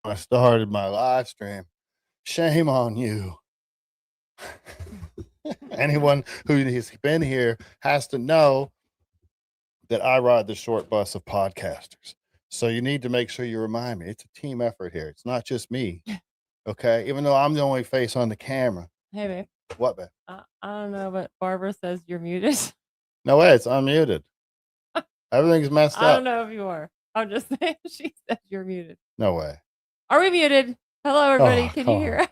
I started my live stream. Shame on you. Anyone who has been here has to know that I ride the short bus of podcasters. So you need to make sure you remind me. It's a team effort here. It's not just me. Okay. Even though I'm the only face on the camera. Hey, babe. What, babe? I don't know, but Barbara says you're muted. No way. It's unmuted. Everything's messed I up. don't know if you are. I'm just saying she says you're muted. No way. Are we muted? Hello, everybody. Oh, Can you hear us?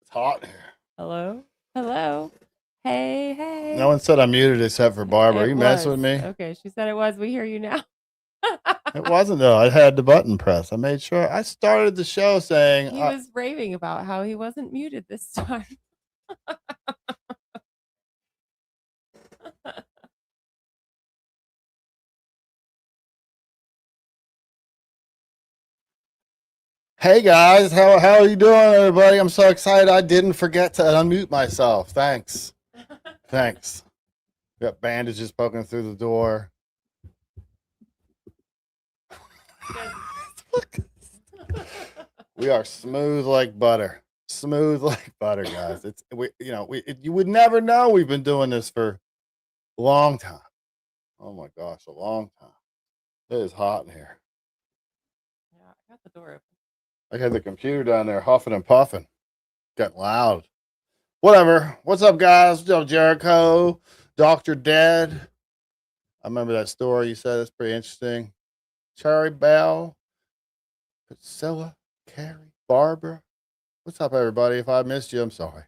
It's hot here. Hello? Hello? Hey, hey. No one said I'm muted except for Barbara. Are you messing with me? Okay, she said it was. We hear you now. It wasn't, though. I had the button pressed. I made sure. I started the show saying He was raving about how he wasn't muted this time. Hey guys, how are you doing, everybody? I'm so excited. I didn't forget to unmute myself. Thanks. Thanks. Got bandages poking through the door. We are smooth like butter. Smooth like butter, guys. You would never know we've been doing this for a long time. Oh my gosh, a long time. It is hot in here. Yeah, I got the door open. I had the computer down there huffing and puffing. Getting loud. Whatever. What's up, guys? What's up, Jericho? Dr. Dead. I remember that story you said. It's pretty interesting. Cherry Bell, Priscilla, Carrie, Barbara. What's up, everybody? If I missed you, I'm sorry.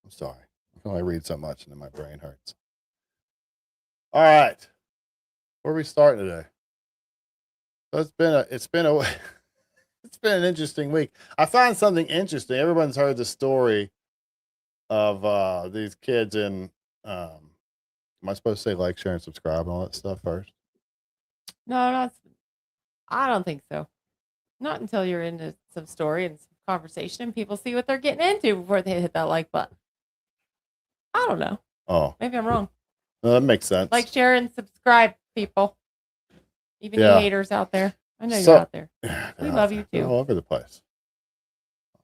I'm sorry. I can only read so much and then my brain hurts. All right. Where are we starting today? So it's been an interesting week. I found something interesting. Everyone's heard the story of these kids in am I supposed to say like, share, and subscribe and all that stuff first? No, I don't think so. Not until you're into some story and some conversation and people see what they're getting into before they hit that like button. I don't know. Oh, Maybe I'm wrong. no, that makes sense. Like, share, and subscribe, people. Even you haters out there. I know you're out there. We love you They're too. all over the place.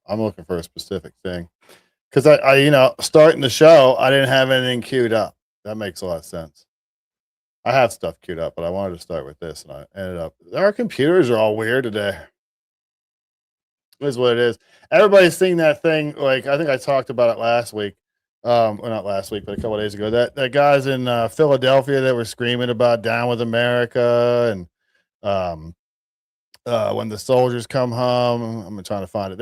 I'm looking for a specific thing. Because I starting the show, I didn't have anything queued up. That makes a lot of sense. I have stuff queued up, but I wanted to start with this, and I ended up. Our computers are all weird today. It is what it is. Everybody's seeing that thing. Like, I think I talked about it last week. Well, not last week, but a couple of days ago. That guys in Philadelphia that were screaming about "Down with America" and when the soldiers come home. I'm trying to find it.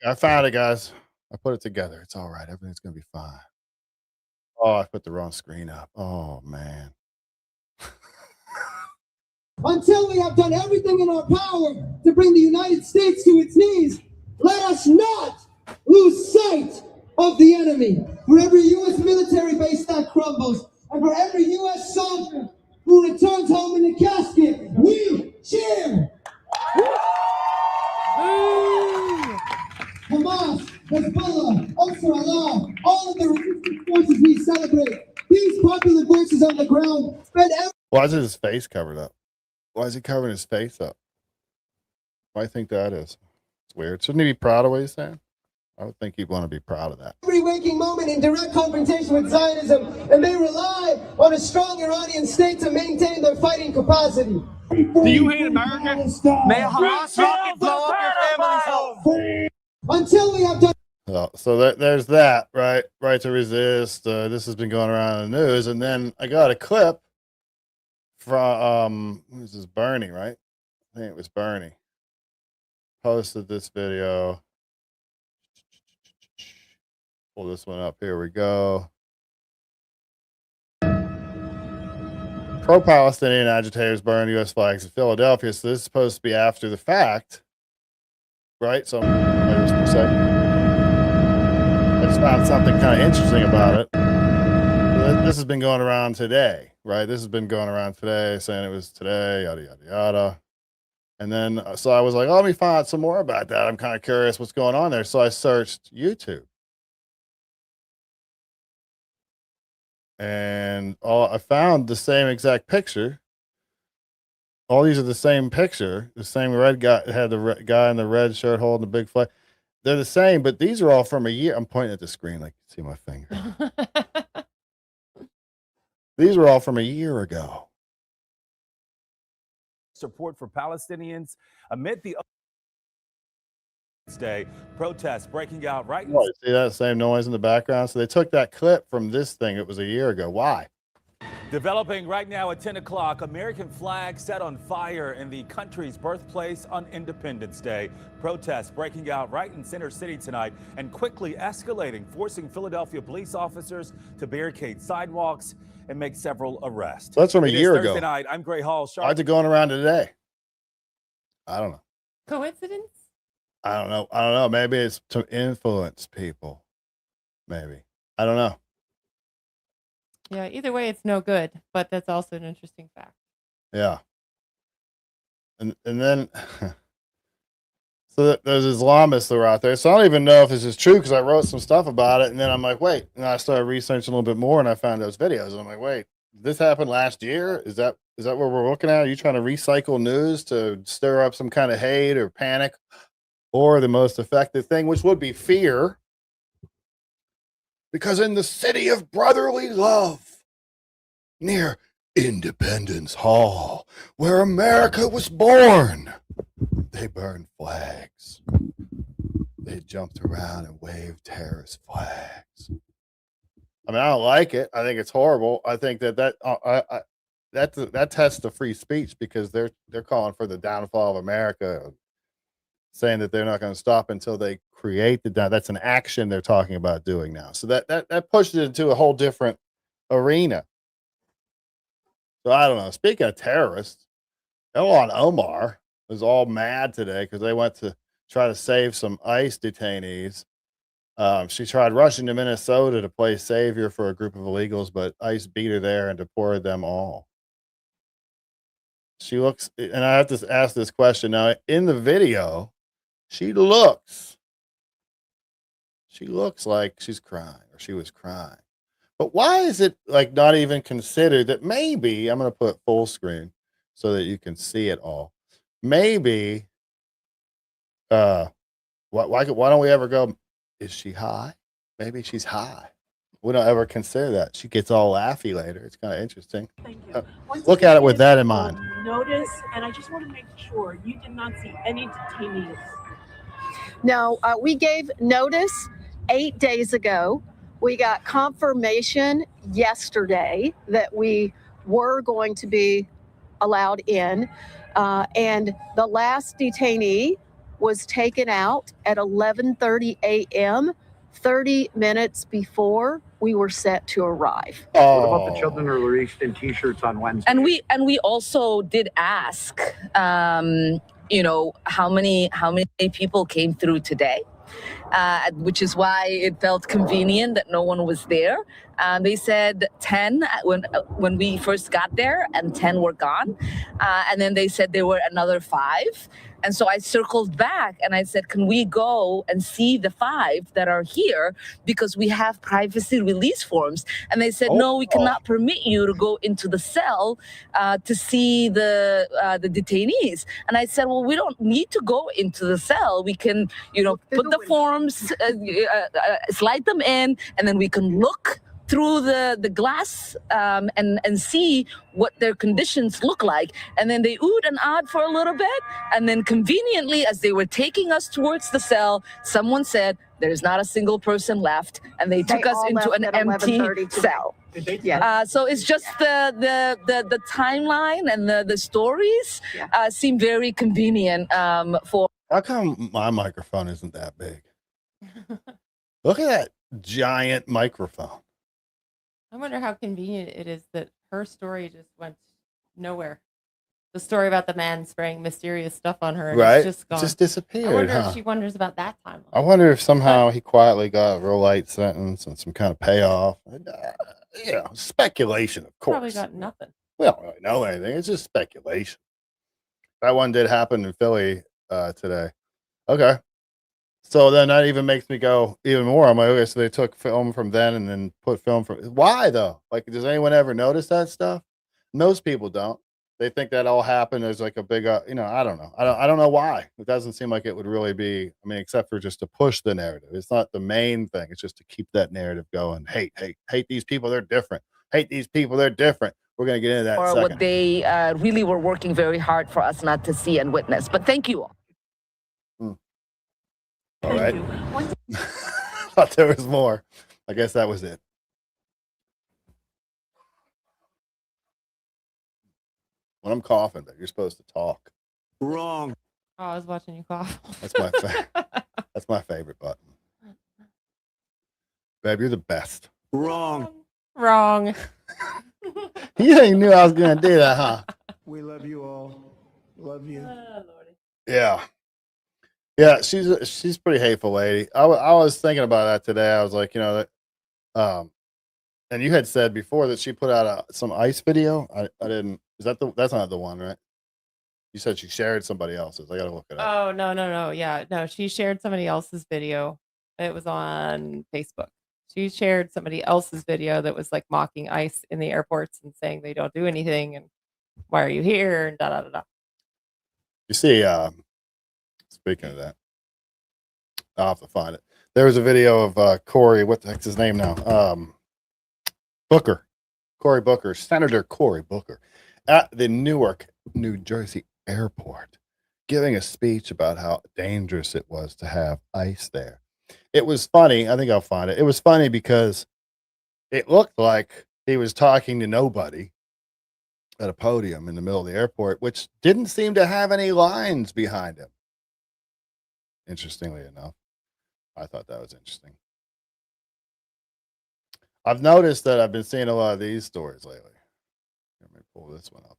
I found it, guys. I put it together. It's all right. Everything's gonna be fine. Oh, I put the wrong screen up. Oh man. Until we have done everything in our power to bring the United States to its knees, let us not lose sight of the enemy. For every U.S. military base that crumbles, and for every U.S. soldier who returns home in a casket, we cheer. Hamas, Hezbollah, Ansarallah, all of the resistance forces we celebrate. These popular voices on the ground spend every... Why is his face covered up? Why is he covering his face up? Why do you think that is? It's weird. Shouldn't he be proud of what he's saying? I would think he'd want to be proud of that. Every waking moment in direct confrontation with Zionism, and they rely on a strong Iranian state to maintain their fighting capacity. Do you hate America? May a Hamas rocket blow up your family's home. Until we have done... So there's that, right? Right to resist. This has been going around in the news. And then I got a clip from, this is Bernie, right? I think it was Bernie. Posted this video. Pull this one up. Here we go. Pro-Palestinian agitators burn U.S. flags in Philadelphia. So this is supposed to be after the fact, right? So I just found something kind of interesting about it. This has been going around today, right? This has been going around today, saying it was today, yada, yada, yada. And then, so I was like, oh, let me find out some more about that. I'm kind of curious what's going on there. So I searched YouTube. And I found the same exact picture. All these are the same picture. The same red guy had the guy in the red shirt holding the big flag. They're the same, but these are all from a year. I'm pointing at the screen like you see my finger. These are all from a year ago. Support for Palestinians amid the Day protests breaking out right now. See that same noise in the background? So they took that clip from this thing. It was a year ago. Why? Developing right now at 10 o'clock, American flag set on fire in the country's birthplace on Independence Day. Protests breaking out right in Center City tonight and quickly escalating, forcing Philadelphia police officers to barricade sidewalks and make several arrests. So that's from a year ago. Thursday night. I'm Gray Hall. Why's it going around today? I don't know. Coincidence? I don't know. Maybe it's to influence people. Maybe. I don't know. Yeah, either way, it's no good, but that's also an interesting fact. Yeah. And then, so there's Islamists that are out there. So I don't even know if this is true because I wrote some stuff about it. And then I'm like, wait. And I started researching a little bit more and I found those videos. And I'm like, wait, this happened last year? Is that what we're looking at? Are you trying to recycle news to stir up some kind of hate or panic? Or the most effective thing, which would be fear. Because in the city of brotherly love, near Independence Hall, where America was born. They burned flags. They jumped around and waved terrorist flags. I mean, I don't like it. I think it's horrible. I think that tests the free speech, because they're calling for the downfall of America, saying that they're not going to stop until they create the down. That's an action they're talking about doing now. So that pushes it into a whole different arena. So I don't know. Speaking of terrorists, Ilhan Omar was all mad today because they went to try to save some ICE detainees. She tried rushing to Minnesota to play savior for a group of illegals, but ICE beat her there and deported them all. She looks, and I have to ask this question now. In the video, she looks like she's crying, or she was crying. But why is it like not even considered that maybe I'm going to put full screen so that you can see it all? Maybe, why don't we ever go, is she high? Maybe she's high. We don't ever consider that. She gets all laughy later. It's kind of interesting. Thank you. Look at it with that in mind. Notice, and I just want to make sure you did not see any detainees. No, we gave notice 8 days ago. We got confirmation yesterday that we were going to be allowed in. And the last detainee was taken out at 11:30 a.m., 30 minutes before we were set to arrive. Oh. What about the children who were released in T-shirts on Wednesday? And we also did ask, how many people came through today, which is why it felt convenient that no one was there. They said 10 when we first got there, and 10 were gone. And then they said there were another 5. And so I circled back and I said, can we go and see the 5 that are here, because we have privacy release forms? And they said, no, we cannot permit you to go into the cell to see the detainees. And I said, well, we don't need to go into the cell. We can, put the forms, slide them in, and then we can look through the glass and see what their conditions look like. And then they oohed and ahed for a little bit. And then conveniently, as they were taking us towards the cell, someone said, there's not a single person left. And they took us into an empty cell. Yes. So it's just the timeline and the stories seem very convenient for. How come my microphone isn't that big? Look at that giant microphone. I wonder how convenient it is that her story just went nowhere. The story about the man spraying mysterious stuff on her, and Right? it's just gone. Just disappeared. I wonder huh? if she wonders about that timeline. I wonder if somehow he quietly got a real light sentence and some kind of payoff. Speculation, of course. Probably got nothing. We don't really know anything. It's just speculation. That one did happen in Philly today. Okay. So then that even makes me go even more. I'm like, okay, so they took film from then and then put film from. Why though? Like, does anyone ever notice that stuff? Most people don't. They think that all happened as like a big, I don't know. I don't know why. It doesn't seem like it would really be. I mean, except for just to push the narrative. It's not the main thing. It's just to keep that narrative going. Hate these people. They're different. Hate these people. They're different. We're gonna get into that. Or in a second. what they really were working very hard for us not to see and witness. But thank you all. All right. Thought there was more. I guess that was it. When I'm coughing, but you're supposed to talk. Wrong. Oh, I was watching you cough. That's my favorite button. Babe, you're the best. Wrong. Wrong. You ain't knew I was gonna do that, huh? We love you all. Love you. Oh, Lordy. Yeah. Yeah, she's a pretty hateful lady. I was thinking about that today. I was like, that, and you had said before that she put out some ICE video. I didn't. That's not the one, right? You said she shared somebody else's. I gotta look it up. Oh, no. Yeah, no, she shared somebody else's video. It was on Facebook. She shared somebody else's video that was like mocking ICE in the airports and saying they don't do anything and why are you here and da da da da. You see, speaking of that, I'll have to find it. There was a video of Corey. What the heck's his name now? Booker. Senator Cory Booker, at the Newark, New Jersey airport, giving a speech about how dangerous it was to have ICE there. It was funny. I think I'll find it. It was funny because it looked like he was talking to nobody at a podium in the middle of the airport, which didn't seem to have any lines behind him. Interestingly enough, I thought that was interesting. I've noticed that I've been seeing a lot of these stories lately. Let me pull this one up.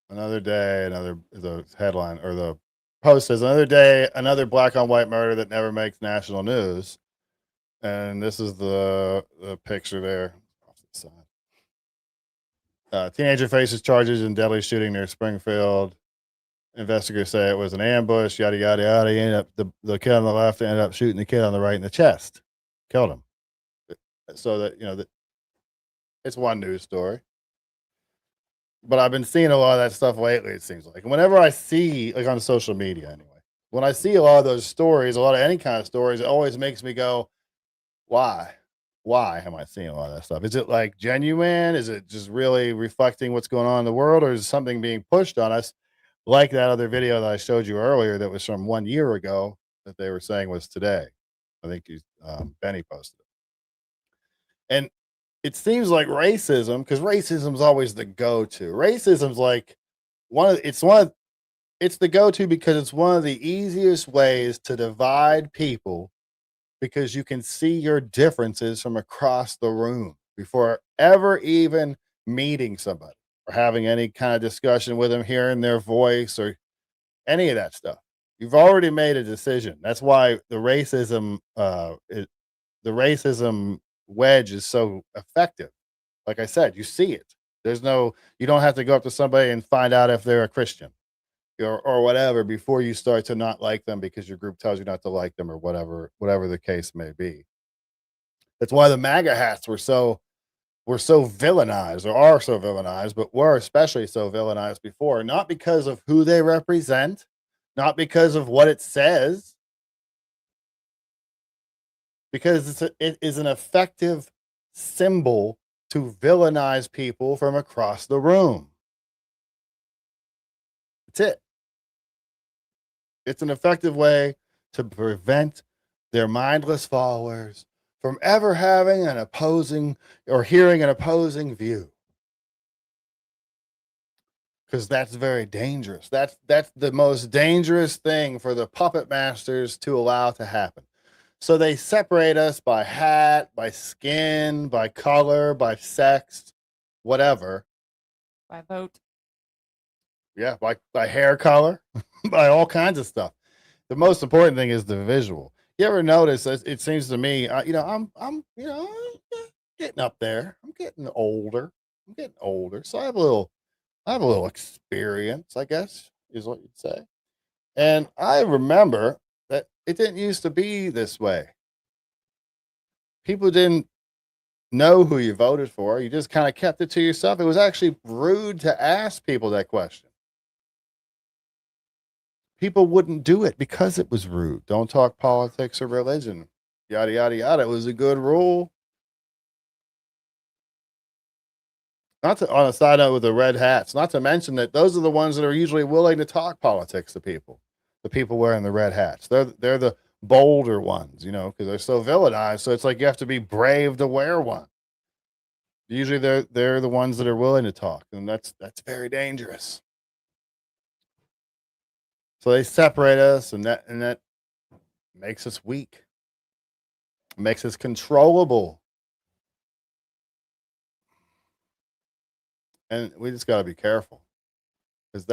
Another day, the headline or the post says, another day, another black on white murder that never makes national news. And this is the picture there. Off the side. Teenager faces charges in deadly shooting near Springfield. Investigators say it was an ambush, yada, yada, yada. He ended up, the kid on the left ended up shooting the kid on the right in the chest. Killed him. So that, it's one news story. But I've been seeing a lot of that stuff lately, it seems like. And whenever I see, like on social media anyway, when I see a lot of those stories, a lot of any kind of stories, it always makes me go, why? Why am I seeing a lot of that stuff? Is it like genuine? Is it just really reflecting what's going on in the world? Or is something being pushed on us? Like that other video that I showed you earlier that was from 1 year ago that they were saying was today. I think Benny posted it. And it seems like racism, because racism is always the go-to. Racism's like it's the go-to because it's one of the easiest ways to divide people, because you can see your differences from across the room before ever even meeting somebody or having any kind of discussion with them, hearing their voice or any of that stuff. You've already made a decision. That's why the racism wedge is so effective. Like I said, you see it. You don't have to go up to somebody and find out if they're a Christian or whatever before you start to not like them because your group tells you not to like them or whatever the case may be. That's why the MAGA hats were so villainized, or are so villainized, but were especially so villainized before, not because of who they represent, not because of what it says, because it is an effective symbol to villainize people from across the room. That's it. It's an effective way to prevent their mindless followers from ever having an opposing or hearing an opposing view. Because that's very dangerous. That's the most dangerous thing for the puppet masters to allow to happen. So they separate us by hat, by skin, by color, by sex, whatever. By vote. Yeah, by hair color, by all kinds of stuff. The most important thing is the visual. You ever notice? It seems to me, I'm getting up there. I'm getting older. So I have a little experience, I guess, is what you'd say. And I remember that it didn't used to be this way. People didn't know who you voted for. You just kind of kept it to yourself. It was actually rude to ask people that question. People wouldn't do it because it was rude. Don't talk politics or religion. Yada, yada, yada. It was a good rule. On a side note with the red hats, not to mention that those are the ones that are usually willing to talk politics to people. The people wearing the red hats. They're the bolder ones, because they're so villainized. So it's like you have to be brave to wear one. Usually they're the ones that are willing to talk, and that's very dangerous. So they separate us, and that makes us weak. Makes us controllable. And we just got to be careful, because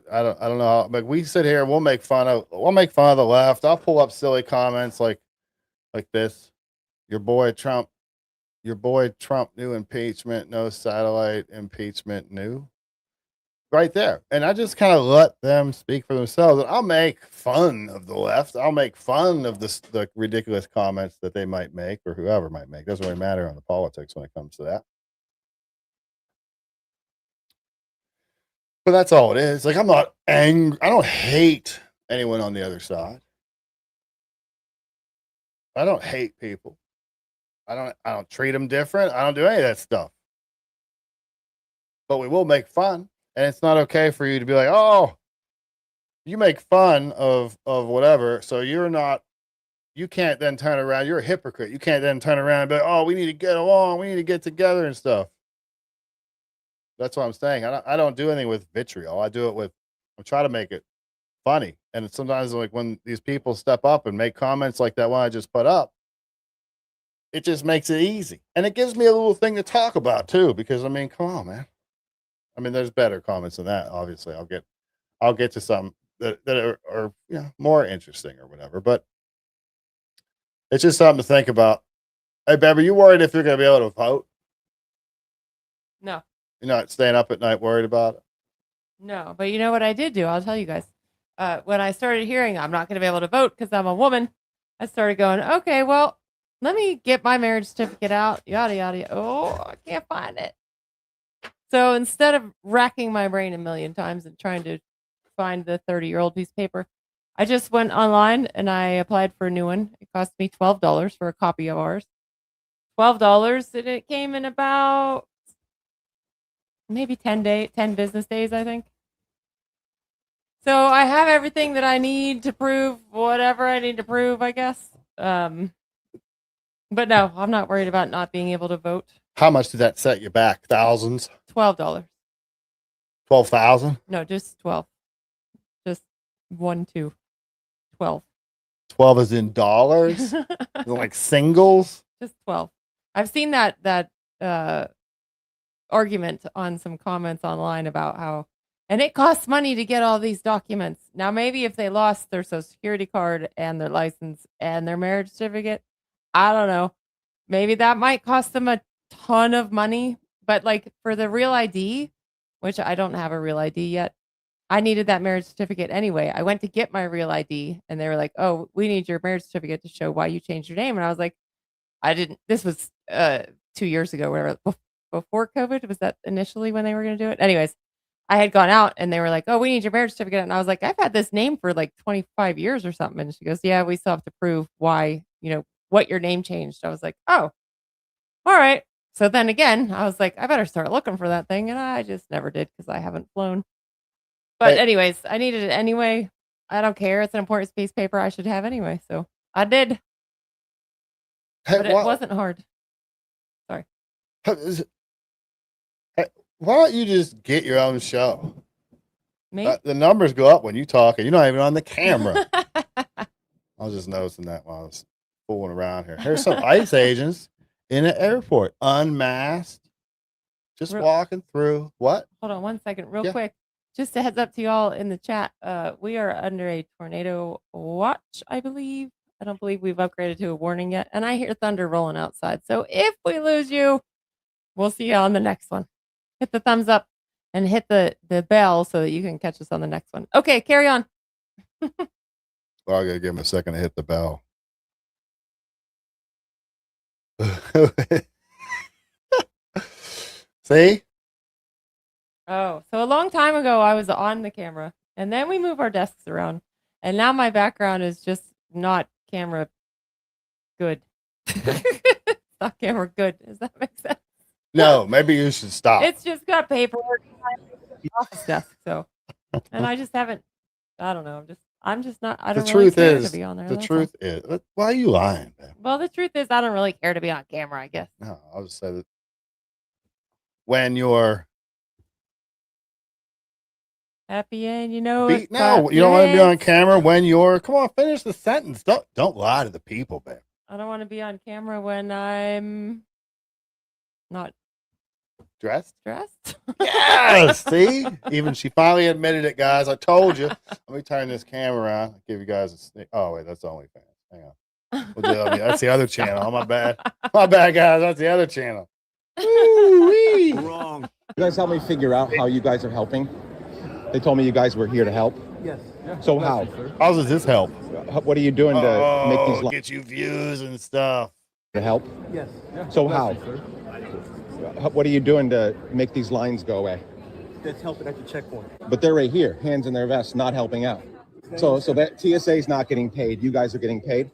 I don't know how, like, we sit here and we'll make fun of the left. I'll pull up silly comments like this. Your boy Trump new impeachment, no satellite impeachment new. Right there. And I just kind of let them speak for themselves. And I'll make fun of the left. I'll make fun of the ridiculous comments that they might make, or whoever might make. Doesn't really matter on the politics when it comes to that. But that's all it is. Like, I'm not angry. I don't hate anyone on the other side. I don't hate people. I don't treat them different. I don't do any of that stuff. But we will make fun, and it's not okay for you to be like, oh, you make fun of whatever, so you can't then turn around. You're a hypocrite. You can't then turn around and be like, oh, we need to get along. We need to get together and stuff. That's what I'm saying. I don't do anything with vitriol. I try to make it funny. And sometimes like when these people step up and make comments like that one I just put up, it just makes it easy. And it gives me a little thing to talk about too, because I mean, come on, man. I mean, there's better comments than that. Obviously, I'll get to some that are more interesting or whatever. But it's just something to think about. Hey, Bev, are you worried if you're going to be able to vote? No. You're not staying up at night worried about it? No, but you know what I did do? I'll tell you guys. When I started hearing I'm not going to be able to vote because I'm a woman, I started going, okay, well, let me get my marriage certificate out. Yada, yada, yada. Oh, I can't find it. So instead of racking my brain a million times and trying to find the 30-year-old piece of paper, I just went online and I applied for a new one. It cost me $12 for a copy of ours. $12, and it came in about maybe 10 business days, I think. So I have everything that I need to prove whatever I need to prove, I guess. But no, I'm not worried about not being able to vote. How much did that set you back? Thousands? $12. 12,000? No, just 12. Just 1, 2, 12. 12 is in dollars? Like singles? Just 12. I've seen that argument on some comments online about how, and it costs money to get all these documents. Now, maybe if they lost their social security card and their license and their marriage certificate, I don't know. Maybe that might cost them a ton of money. But like for the real ID, which I don't have a real ID yet, I needed that marriage certificate anyway. I went to get my real ID and they were like, oh, we need your marriage certificate to show why you changed your name. And I was like, I didn't. This was 2 years ago, whatever, before COVID. Was that initially when they were going to do it? Anyways, I had gone out and they were like, oh, we need your marriage certificate. And I was like, I've had this name for like 25 years or something. And she goes, yeah, we still have to prove why, what your name changed. I was like, oh, all right. So then again, I was like, I better start looking for that thing. And I just never did because I haven't flown. But anyways, I needed it anyway. I don't care. It's an important piece of paper I should have anyway. So I did. But it wasn't hard. Sorry. Why don't you just get your own show? Me? The numbers go up when you talk, and you're not even on the camera. I was just noticing that while I was fooling around here. Here's some ICE agents in an airport, unmasked, just walking through. What? Hold on 1 second, real quick. Just a heads up to y'all in the chat. We are under a tornado watch, I believe. I don't believe we've upgraded to a warning yet. And I hear thunder rolling outside. So if we lose you, we'll see you on the next one. Hit the thumbs up and hit the bell so that you can catch us on the next one. Okay, carry on. Well, I gotta give him a second to hit the bell. See? Oh, so a long time ago, I was on the camera, and then we move our desks around, and now my background is just not camera good. It's not camera good. Does that make sense? No, maybe you should stop. It's just got paperwork and office desk, so, and I just haven't. I don't know. I'm just not. I don't really care to be on there. The truth is, why are you lying, man? Well, the truth is, I don't really care to be on camera, I guess. No, I'll just say that when you're happy and you no, you don't want to be on camera when you're. Come on, finish the sentence. Don't lie to the people, man. I don't want to be on camera when I'm not dressed. Yes. See, even she finally admitted it, guys. I told you. Let me turn this camera around. I'll give you guys a sneak. Oh wait, that's OnlyFans. Hang on. That's the other channel. Oh, my bad, guys. That's the other channel. Wrong. You guys help me figure out how you guys are helping. They told me you guys were here to help. Yes. So how? How does this help? What are you doing to make these get you views and stuff? To help? Yes. So how? What are you doing to make these lines go away? That's helping at the checkpoint. But they're right here, hands in their vests, not helping out. So that TSA is not getting paid. You guys are getting paid.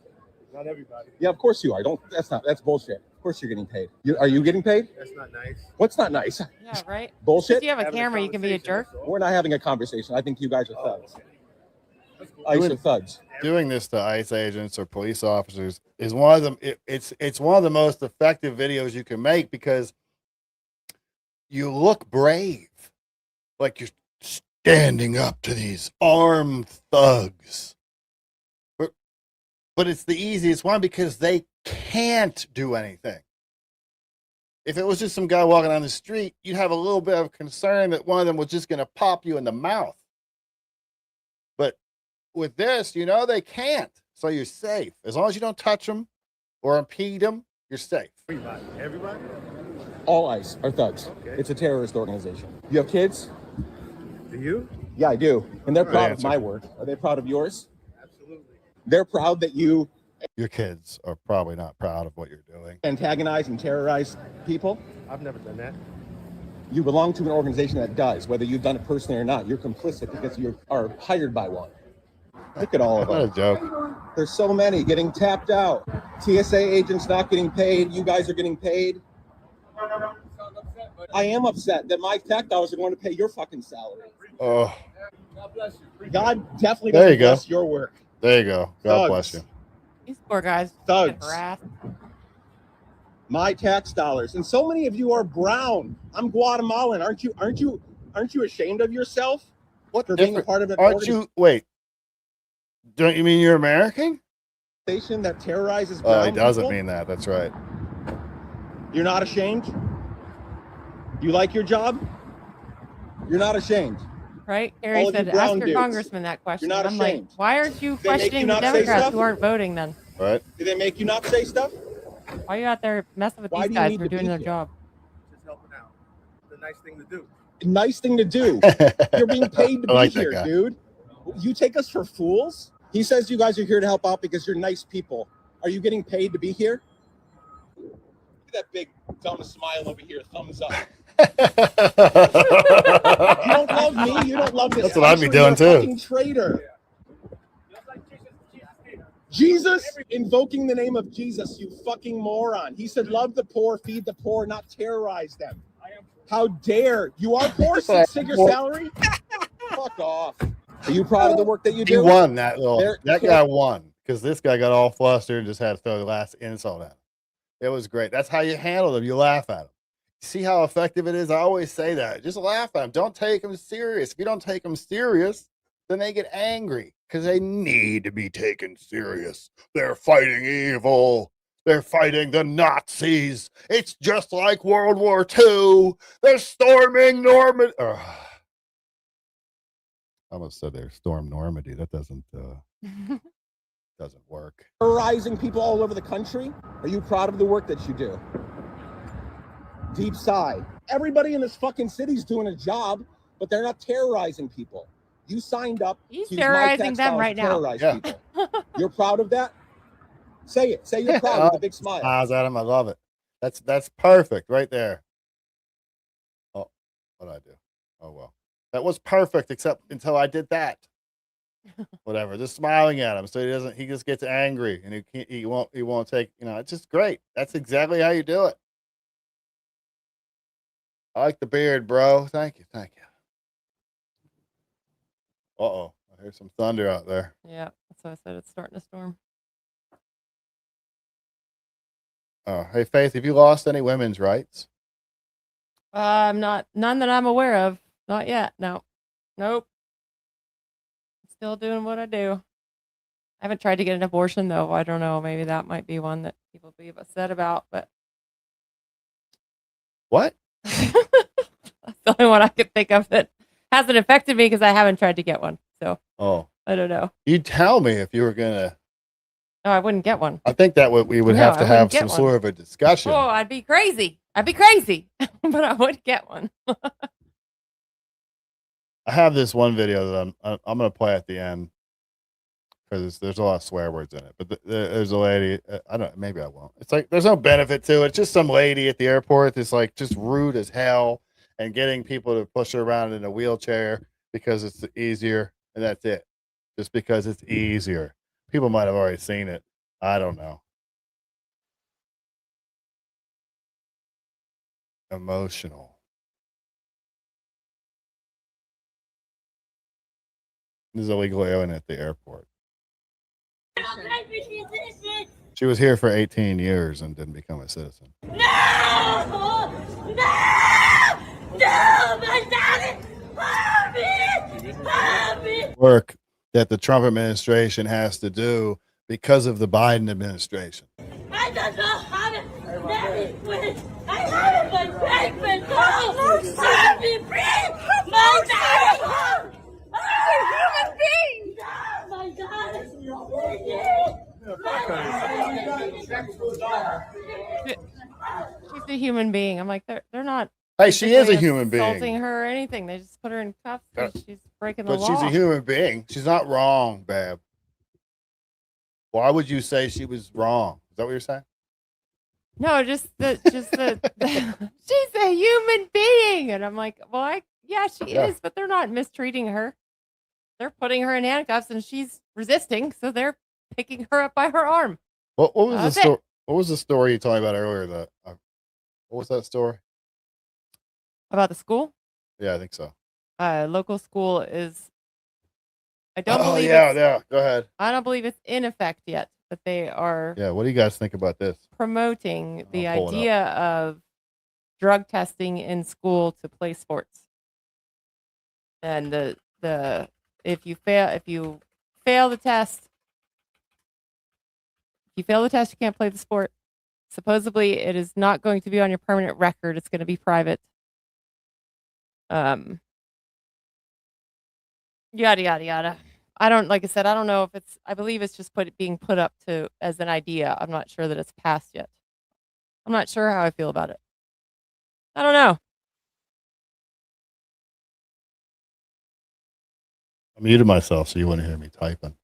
Not everybody. Yeah, of course you are. That's bullshit. Of course you're getting paid. Are you getting paid? That's not nice. What's not nice? Yeah, right. Bullshit. If you have a Having camera, you can be a jerk. We're not having a conversation. I think you guys are thugs. ICE are thugs. Doing this to ICE agents or police officers is one of them. It's one of the most effective videos you can make because you look brave, like you're standing up to these armed thugs. But it's the easiest one because they can't do anything. If it was just some guy walking down the street, you'd have a little bit of concern that one of them was just going to pop you in the mouth. But with this, you know, they can't. So you're safe. As long as you don't touch them or impede them, you're safe. Everybody? All ICE are thugs. Okay. It's a terrorist organization. You have kids? Do you? Yeah, I do. And they're Good proud answer. of my work. Are they proud of yours? Absolutely. They're proud that you Your kids are probably not proud of what you're doing. antagonize and terrorize people. I've never done that. You belong to an organization that does, whether you've done it personally or not. You're complicit because you are hired by one. Look at all of What a them. joke. There's so many getting tapped out. TSA agents not getting paid. You guys are getting paid. I am upset that my tax dollars are going to pay your fucking salary. Oh, God definitely There you doesn't go. bless your work. there you go. God Thugs. bless you. These poor guys. Thugs. Get harassed. My tax dollars, and so many of you are brown. I'm Guatemalan. Aren't you ashamed of yourself What for being a different- part of an Aren't you? Wait. Don't you mean you're American? organization that terrorizes Oh, brown he doesn't people? mean that. That's right. You're not ashamed? You like your job? You're not ashamed. Right? All Gary of you said, brown ask your dudes, congressman that question. not I'm like, ashamed. why aren't you They make questioning you the not say Democrats stuff? who aren't voting then? Right? Do they make you not say stuff? Why are you out there messing with Why these do you guys need for to doing be their here? job? Just helping out. It's a nice thing to do. Nice thing to do. You're being paid to I be like that here, guy. dude. You take us for fools? He says you guys are here to help out because you're nice people. Are you getting paid to be here? Look at that big dumb smile over here. Thumbs up. You don't love me. You don't love this That's what I'd be country. doing, You're a too. fucking traitor. Jesus, invoking the name of Jesus, you fucking moron. He said, love the poor, feed the poor, not terrorize them. How dare. You are poor, six-figure salary? Fuck off. Are you proud of the work that you He do? won that little. They're- That guy won because this guy got all flustered and just had to throw the last insult at him. It was great. That's how you handle them. You laugh at them. See how effective it is? I always say that. Just laugh at them. Don't take them serious. If you don't take them serious, then they get angry because they need to be taken serious. They're fighting evil. They're fighting the Nazis. It's just like World War II. They're storming Normandy. I almost said they stormed Normandy. That doesn't work. Terrorizing people all over the country? Are you proud of the work that you do? Deep sigh. Everybody in this fucking city's doing a job, but they're not terrorizing people. You signed up. He's to use my terrorizing tax them dollars right to now. terrorize Yeah. people. You're proud of that? Say it. Say you're proud with a big smile. Smiles at him. I love it. That's perfect right there. Oh, what did I do? Oh well, that was perfect except until I did that. Whatever, just smiling at him so he doesn't. He just gets angry and he won't take. You know, it's just great. That's exactly how you do it. I like the beard, bro. Thank you. Uh-oh, I hear some thunder out there. Yeah, that's why I said it's starting to storm. Oh, hey Faith, have you lost any women's rights? None that I'm aware of. Not yet. No. Nope. Still doing what I do. I haven't tried to get an abortion though. I don't know. Maybe that might be one that people be upset about, but What? that's the only one I could think of that hasn't affected me because I haven't tried to get one. So Oh, I don't know. you'd tell me if you were gonna. No, I wouldn't get one. I think that we would No, have I to wouldn't have get some one. sort of a discussion. Oh, I'd be crazy. But I would get one. I have this one video that I'm going to play at the end because there's a lot of swear words in it. But there's a lady. I don't. Maybe I won't. It's like there's no benefit to it. It's just some lady at the airport that's like just rude as hell and getting people to push her around in a wheelchair because it's easier, and that's it. Just because it's easier. People might have already seen it. I don't know. emotional. This is illegal alien at the airport. She was here for 18 years and didn't become a citizen. No! No! No! My daddy! Help me! Help me! Work that the Trump administration has to do because of the Biden administration. I don't know how to manage with. I haven't been pregnant. No! Let me breathe! My daddy! I'm a human being! Oh my God! She's a human being. I'm like, they're not. Hey, she is a physically human being. Assaulting her or anything. They just put her in cuffs and she's breaking the But law. she's a human being. She's not wrong, Bab. Why would you say she was wrong? Is that what you're saying? No, just the she's a human being. And I'm like, well, yeah, she Yeah. is, but they're not mistreating her. They're putting her in handcuffs and she's resisting, so they're picking her up by her arm. What was the That's story? it. What was the story you told me about earlier? What was that story? About the school? Yeah, I think so. Local school is, I don't Oh believe yeah, it's, yeah. Go ahead. I don't believe it's in effect yet, but they are Yeah, what do you guys think about this? promoting the I'll pull it up. idea of drug testing in school to play sports. And the if you fail the test, you can't play the sport. Supposedly, it is not going to be on your permanent record. It's going to be private. Yada yada yada. Like I said, I don't know if it's. I believe it's just being put up to as an idea. I'm not sure that it's passed yet. I'm not sure how I feel about it. I don't know. I muted myself so you wouldn't hear me typing.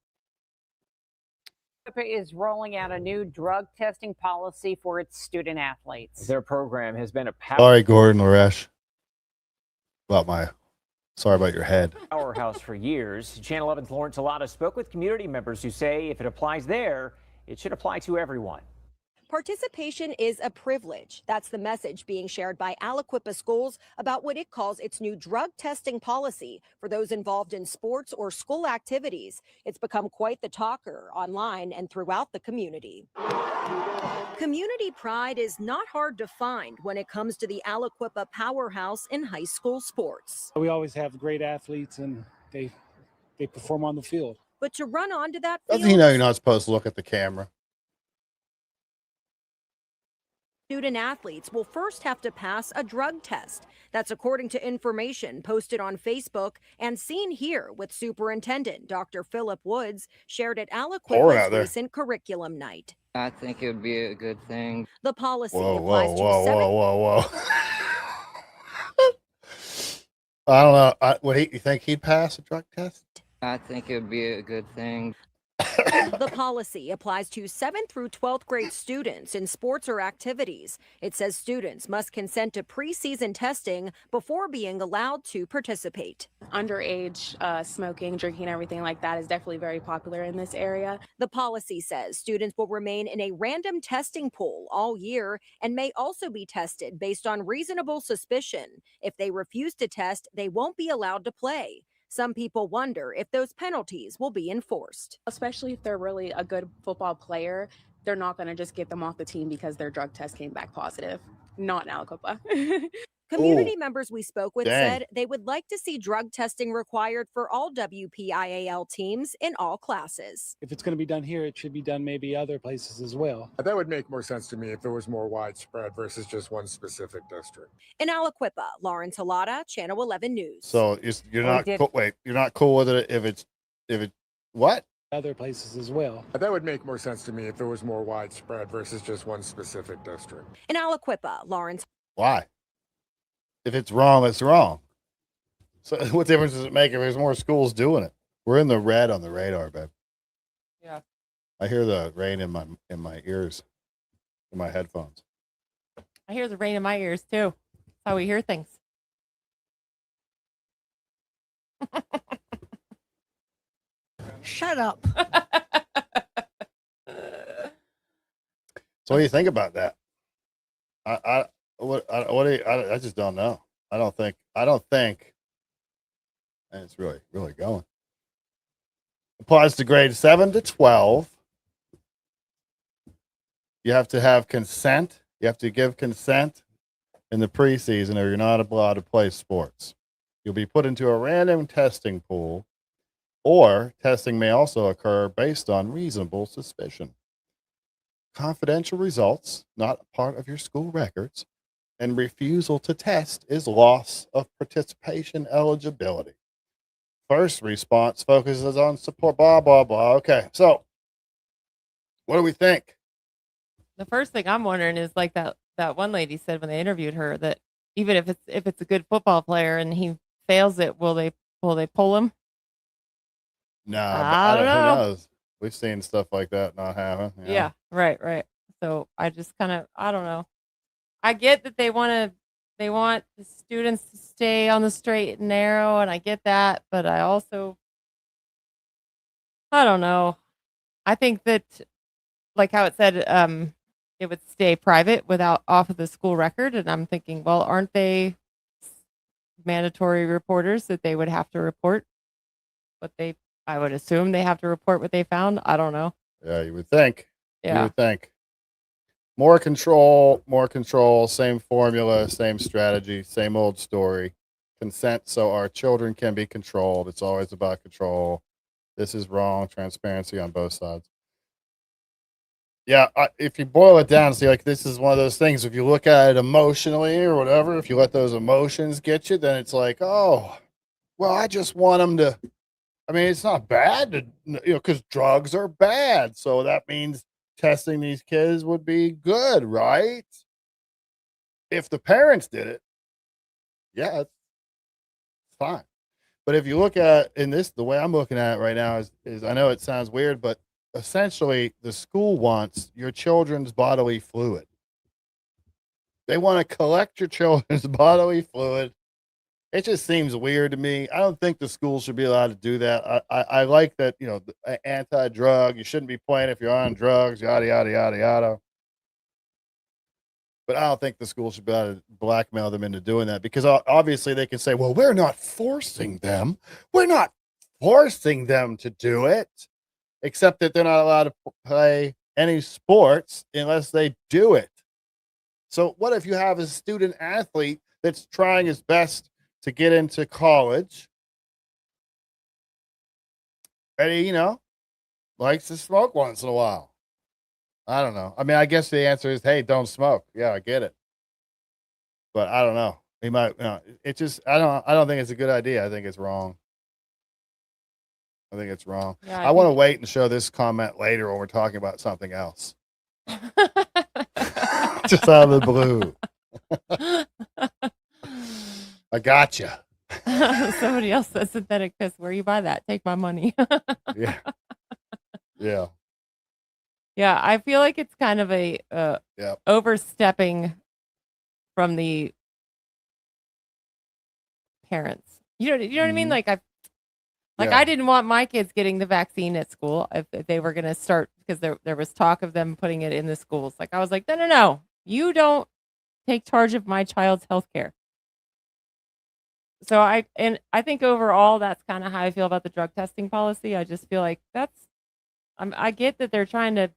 Is rolling out a new drug testing policy for its student athletes. Their program has been a Sorry, Gordon Laresh. Sorry about your head. powerhouse for years. Channel 11's Lawrence Alata spoke with community members who say if it applies there, it should apply to everyone. Participation is a privilege. That's the message being shared by Aliquippa Schools about what it calls its new drug testing policy for those involved in sports or school activities. It's become quite the talker online and throughout the community. Community pride is not hard to find when it comes to the Aliquippa powerhouse in high school sports. We always have great athletes and they perform on the field. But to run onto that field, Doesn't he know you're not supposed to look at the camera? student athletes will first have to pass a drug test. That's according to information posted on Facebook and seen here with Superintendent Dr. Philip Woods, shared at Aliquippa's recent curriculum night. I think it would be a good thing. The policy Whoa, applies to whoa. I don't know. You think he'd pass a drug test? I think it would be a good thing. The policy applies to 7th through 12th grade students in sports or activities. It says students must consent to preseason testing before being allowed to participate. Underage smoking, drinking, everything like that is definitely very popular in this area. The policy says students will remain in a random testing pool all year and may also be tested based on reasonable suspicion. If they refuse to test, they won't be allowed to play. Some people wonder if those penalties will be enforced. Especially if they're really a good football player, they're not going to just get them off the team because their drug test came back positive. Not in Aliquippa. Community members we spoke with Dang. said they would like to see drug testing required for all WPIAL teams in all classes. If it's going to be done here, it should be done maybe other places as well. That would make more sense to me if it was more widespread versus just one specific district. In Aliquippa, Lawrence Halata, Channel 11 News. So you're not cool. Wait, you're not cool with it if it what? Other places as well. That would make more sense to me if it was more widespread versus just one specific district. In Aliquippa, Lawrence. Why? If it's wrong, it's wrong. So what difference does it make if there's more schools doing it? We're in the red on the radar, babe. Yeah. I hear the rain in my ears, in my headphones. I hear the rain in my ears too. That's how we hear things. Shut up. So what do you think about that? What do you, I just don't know. I don't think, and it's really, really going. Applies to grades 7 to 12. You have to have consent. You have to give consent in the preseason, or you're not allowed to play sports. You'll be put into a random testing pool, or testing may also occur based on reasonable suspicion. Confidential results, not part of your school records, and refusal to test is loss of participation eligibility. First response focuses on support, blah, blah, blah. Okay, so what do we think? The first thing I'm wondering is like that one lady said when they interviewed her that even if it's a good football player and he fails it, will they pull him? Nah, but I don't who know. knows? We've seen stuff like that not happen. Yeah, right. So I just kind of, I don't know. I get that they want the students to stay on the straight and narrow, and I get that, but I also, I don't know. I think that, like how it said, it would stay private without off of the school record, and I'm thinking, well, aren't they mandatory reporters that they would have to report what they? I would assume they have to report what they found. I don't know. Yeah, you would think. You Yeah. would think. More control, same formula, same strategy, same old story. Consent so our children can be controlled. It's always about control. This is wrong. Transparency on both sides. Yeah, if you boil it down, see, like this is one of those things. If you look at it emotionally or whatever, if you let those emotions get you, then it's like, oh, well, I just want them to. I mean, it's not bad to, because drugs are bad. So that means testing these kids would be good, right? If the parents did it, yeah, it's fine. But if you look at the way I'm looking at it right now is I know it sounds weird, but essentially the school wants your children's bodily fluid. They want to collect your children's bodily fluid. It just seems weird to me. I don't think the school should be allowed to do that. I like that, anti-drug. You shouldn't be playing if you're on drugs, yada, yada, yada, yada. But I don't think the school should be able to blackmail them into doing that, because obviously they can say, well, we're not forcing them. We're not forcing them to do it, except that they're not allowed to play any sports unless they do it. So what if you have a student athlete that's trying his best to get into college, and he, likes to smoke once in a while? I don't know. I mean, I guess the answer is, hey, don't smoke. Yeah, I get it. But I don't know. He might, it just, I don't think it's a good idea. I think it's wrong. Yeah, I want to wait and show this comment later when we're talking about something else. Just out of the blue. I gotcha. Somebody else says synthetic piss. Where you buy that? Take my money. Yeah. Yeah. Yeah, I feel like it's kind of a overstepping from the parents. You know what I mean? Like I didn't want my kids getting the vaccine at school if they were going to start, because there was talk of them putting it in the schools. Like I was like, no, you don't take charge of my child's health care. So I think overall that's kind of how I feel about the drug testing policy. I just feel like I get that they're trying to,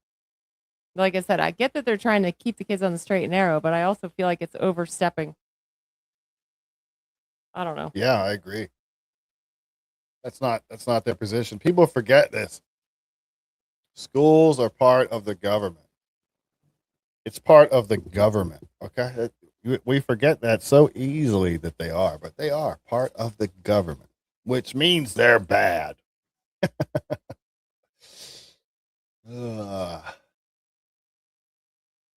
like I said, I get that they're trying to keep the kids on the straight and narrow, but I also feel like it's overstepping. I don't know. Yeah, I agree. That's not their position. People forget this. Schools are part of the government. It's part of the government. Okay. We forget that so easily that they are, but they are part of the government, which means they're bad. Yeah,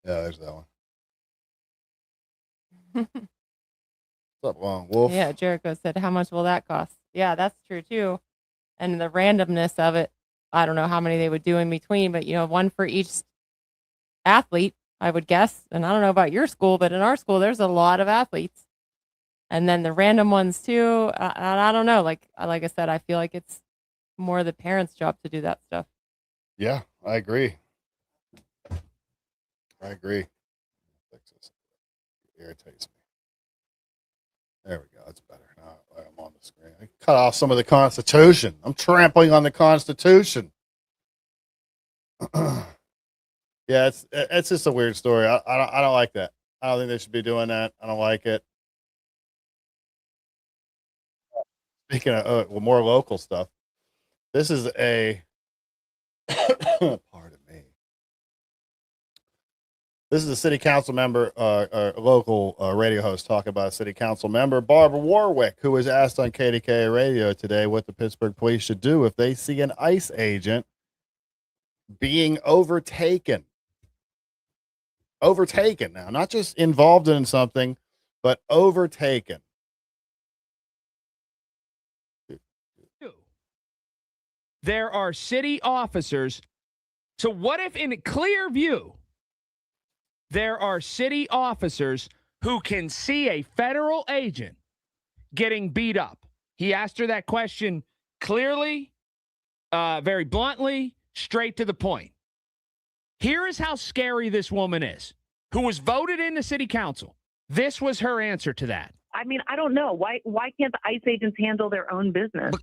there's that one. What's up, Long Wolf? Yeah, Jericho said, how much will that cost? Yeah, that's true too. And the randomness of it, I don't know how many they would do in between, but one for each athlete, I would guess. And I don't know about your school, but in our school, there's a lot of athletes. And then the random ones too. I don't know. Like I said, I feel like it's more the parents' job to do that stuff. Yeah, I agree. irritates me. There we go. It's better. Now I'm on the screen. I cut off some of the Constitution. I'm trampling on the Constitution. Yeah, it's just a weird story. I don't like that. I don't think they should be doing that. I don't like it. Speaking of more local stuff, this is a pardon me. This is a city council member, local radio host talking about a city council member, Barbara Warwick, who was asked on KDKA radio today what the Pittsburgh police should do if they see an ICE agent being overtaken. Overtaken now, not just involved in something, but overtaken. There are city officers. So what if in clear view, there are city officers who can see a federal agent getting beat up? He asked her that question clearly, very bluntly, straight to the point. Here is how scary this woman is, who was voted into city council. This was her answer to that. I mean, I don't know. Why can't the ICE agents handle their own business?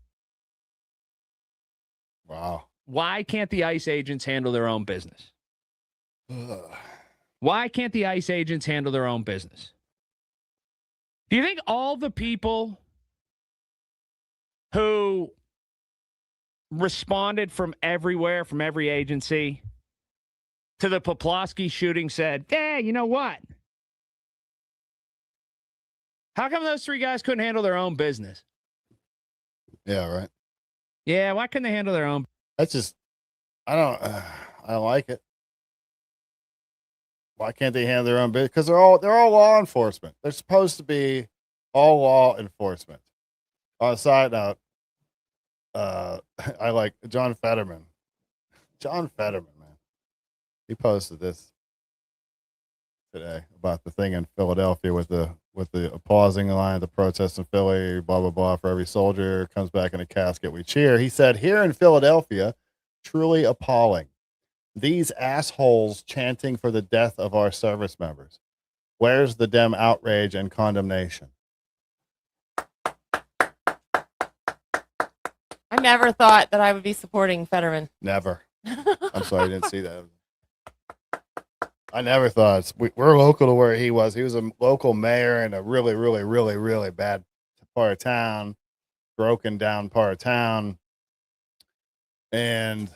Wow. Why can't the ICE agents handle their own business? Why can't the ICE agents handle their own business? Do you think all the people who responded from everywhere, from every agency, to the Poplawski shooting said, hey, you know what? How come those three guys couldn't handle their own business? Yeah, right. Yeah, why couldn't they handle their own? That's just, I don't like it. Why can't they handle their own business? Because they're all law enforcement. They're supposed to be all law enforcement. On a side note, I like John Fetterman. John Fetterman, man. He posted this today about the thing in Philadelphia with the pausing the line of the protest in Philly, blah, blah, blah. For every soldier comes back in a casket, we cheer. He said, here in Philadelphia, truly appalling. These assholes chanting for the death of our service members. Where's the Dem outrage and condemnation? I never thought that I would be supporting Fetterman. Never. I'm sorry, I didn't see that. I never thought. We're local to where he was. He was a local mayor in a really, really, really, really bad part of town, broken down part of town. And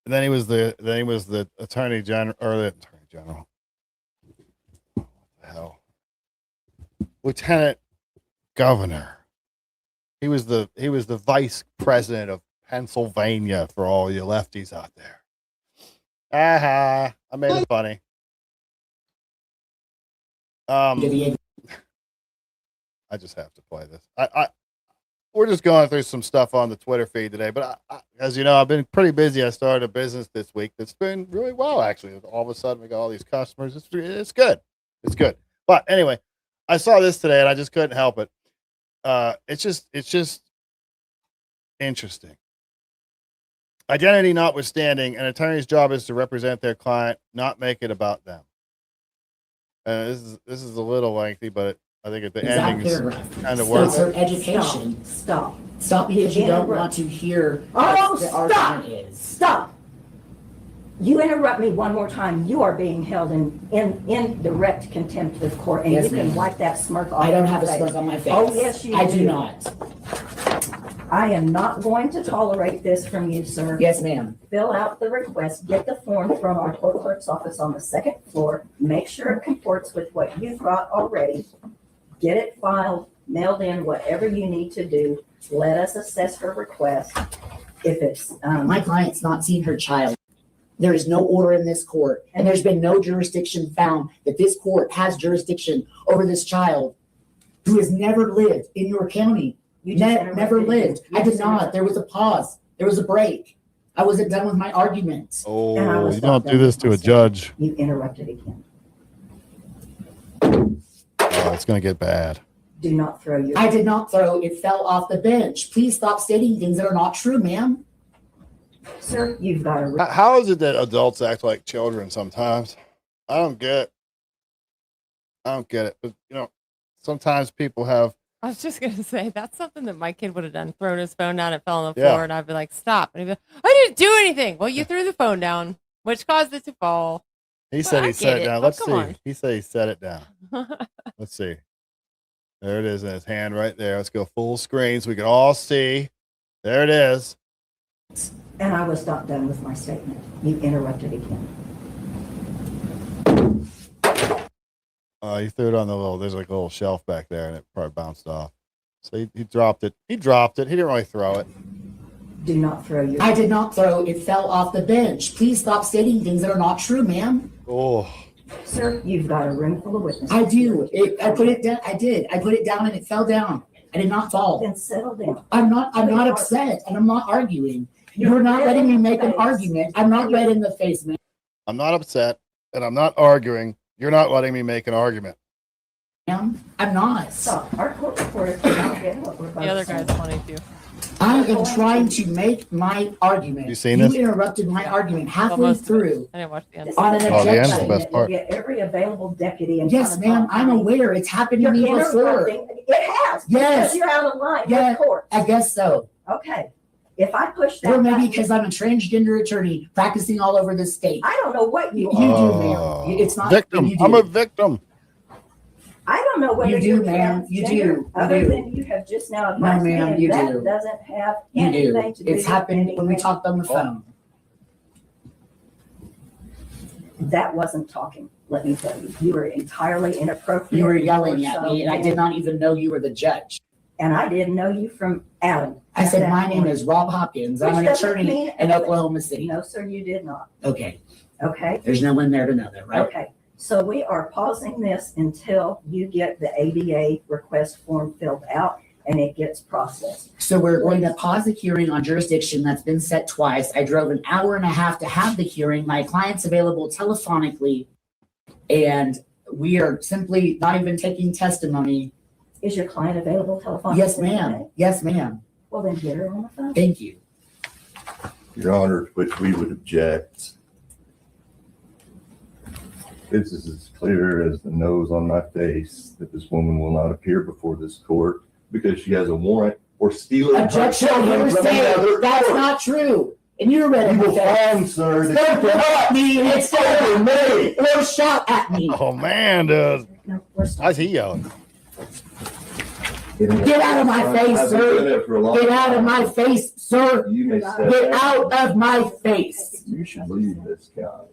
then he was the attorney general, or the attorney general. What the hell? Lieutenant governor. He was the vice president of Pennsylvania for all you lefties out there. I made it funny. I just have to play this. We're just going through some stuff on the Twitter feed today, but as you know, I've been pretty busy. I started a business this week that's been really well, actually. All of a sudden, we got all these customers. It's good. It's good. But anyway, I saw this today, and I just couldn't help it. It's just interesting. Identity notwithstanding, an attorney's job is to represent their client, not make it about them. This is a little lengthy, but I think at the ending kind of works. For education. Stop because you don't want to hear Oh, what the stop! argument is. Stop! You interrupt me one more time, you are being held in direct contempt of court, and Yes, you can ma'am. wipe that smirk off. I don't your have a face. smirk on my face. Oh, yes, you do. I do not. I am not going to tolerate this from you, sir. Yes, ma'am. Fill out the request, get the form from our court clerk's office on the second floor, make sure it comports with what you've got already, get it filed, mailed in, whatever you need to do. Let us assess her request. If it's, My client's not seen her child. There is no order in this court, and there's been no jurisdiction found that this court has jurisdiction over this child who has never lived in your county. You just Never interrupted lived. me. I did not. There was a pause. There was a break. I wasn't done with my arguments. Oh, you don't do this to a judge. You interrupted again. Oh, it's going to get bad. Do not throw your. I did not throw. It fell off the bench. Please stop stating things that are not true, ma'am. Sir, you've got to. How is it that adults act like children sometimes? I don't get I don't get it. But, sometimes people have. I was just gonna say that's something that my kid would have done. Thrown his phone down, it fell on the floor, and I'd be like, "Stop!" And he'd be like, "I didn't do anything." Well, you threw the phone down, which caused it to fall. He said he set it down. Let's see. On. He said he set it down. Let's see. There it is in his hand right there. Let's go full screen so we can all see. There it is. And I was not done with my statement. You interrupted again. He threw it on there's like a little shelf back there and it probably bounced off. So he dropped it. He dropped it. He didn't really throw it. Do not throw your... I did not throw. It fell off the bench. Please stop stating things that are not true, ma'am. Oh. Sir, you've got a room full of witnesses. I do. I put it down. I did. I put it down and it fell down. I did not fall. Then settle down. I'm not upset and I'm not arguing. You're not letting me make an argument. I'm not red in the face, man. I'm not upset and I'm not arguing. You're not letting me make an argument. I'm not. Stop. Our court reporter cannot get what we're both The other saying. guy's funny too. I am trying to make my argument. You seen this? You interrupted my argument halfway through. I didn't watch the end. On an Oh, the end's the objection. best part. You get every available deputy. In Yes, front of ma'am. my I'm county. aware. It's happened to You're me before. interrupting. It has. Yes. Because you're out of line Yeah, with court. I guess so. Okay. If I push that Or maybe button- because I'm a transgender attorney practicing all over the state. I don't know what you You do, ma'am. It's not victim. you do. I'm a victim. I don't know whether You do, you're ma'am. You do. transgender, You other do. than you have just now No, advised me, ma'am, and you that do. doesn't have You anything do. to do It's with happened when we anything. talked on the phone. That wasn't talking, let me tell you. You were entirely inappropriate. You were in yelling your at show, me, and I did not even know you were the judge. And I didn't know you from Adam. I at said, that my name point. is Rob Hopkins. I'm Which an doesn't attorney mean in anything. Oklahoma City. No, sir, you did not. Okay. Okay? There's no one there to know that, right? Okay, so we are pausing this until you get the ADA request form filled out and it gets processed. So we're going to pause the hearing on jurisdiction that's been set twice. I drove an hour and a half to have the hearing. My client's available telephonically, and we are simply not even taking testimony. Is your client available telephonically? Yes, ma'am. today? Yes, ma'am. Well, then get her on the phone. Thank you. Your Honor, to which we would object. This is as clear as the nose on my face that this woman will not appear before this court because she has a warrant for stealing. her Objection, children you're from saying another that's court. not true. And you're ready You to will find, sir, that Don't you at cannot me and speak over me. or shout at me. Oh man, dude. No, we're How's he yelling? Get out of my face, I've been doing sir. it for a long Get out of time. my face, sir. You may step Get back. out of my face. You should leave this county.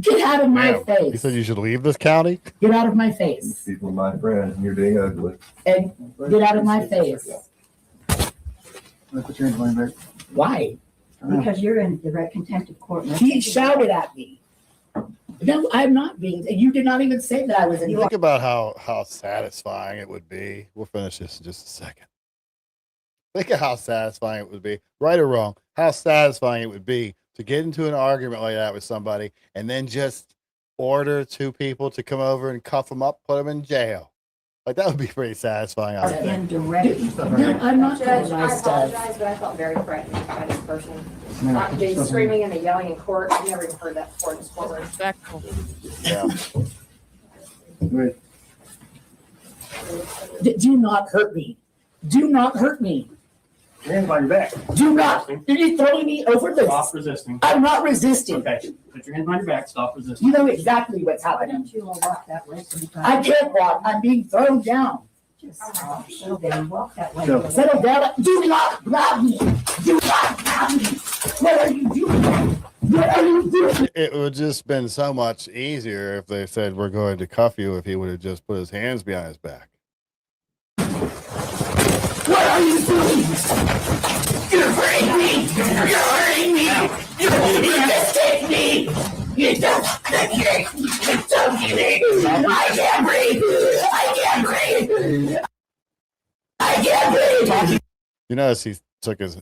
Get out of my Ma'am, face. He said you should leave this county. Get out of my face. These people are my friends, and you're being ugly. And get out of my face. Put your hands behind your back. Why? Because you're in direct contempt of court. and I He think you- shouted at me. No, I'm not being. You did not even say that I was in. Think about how satisfying it would be. We'll finish this in just a second. Think of how satisfying it would be, right or wrong, how satisfying it would be to get into an argument like that with somebody and then just order two people to come over and cuff them up, put them in jail. Like that would be pretty satisfying. I would think. In direct. No, I'm not Judge, doing I my stuff. apologize, but I felt very threatened by this person. Not the screaming and the yelling in court. I've never even heard that before in this courtroom. Respectful. Yeah. Do not hurt me. Do not hurt me. Your hands behind your back. Do not. Are you throwing me over the? Stop resisting. I'm not resisting. Okay. Put your hands behind your back. Stop resisting. You know exactly what's Why happening. don't you all walk that way sometime? I can't walk. I'm being thrown down. Just settle down, walk that way. No. Settle down. Do not grab me. Do not grab me. What are you doing? What are you doing? It would just been so much easier if they said we're going to cuff you if he would have just put his hands behind his back. What are you doing? You're hurting me. You're hurting me. You just hit me. You don't get it. You don't get it. I can't breathe. I can't breathe. I can't breathe. You notice he took his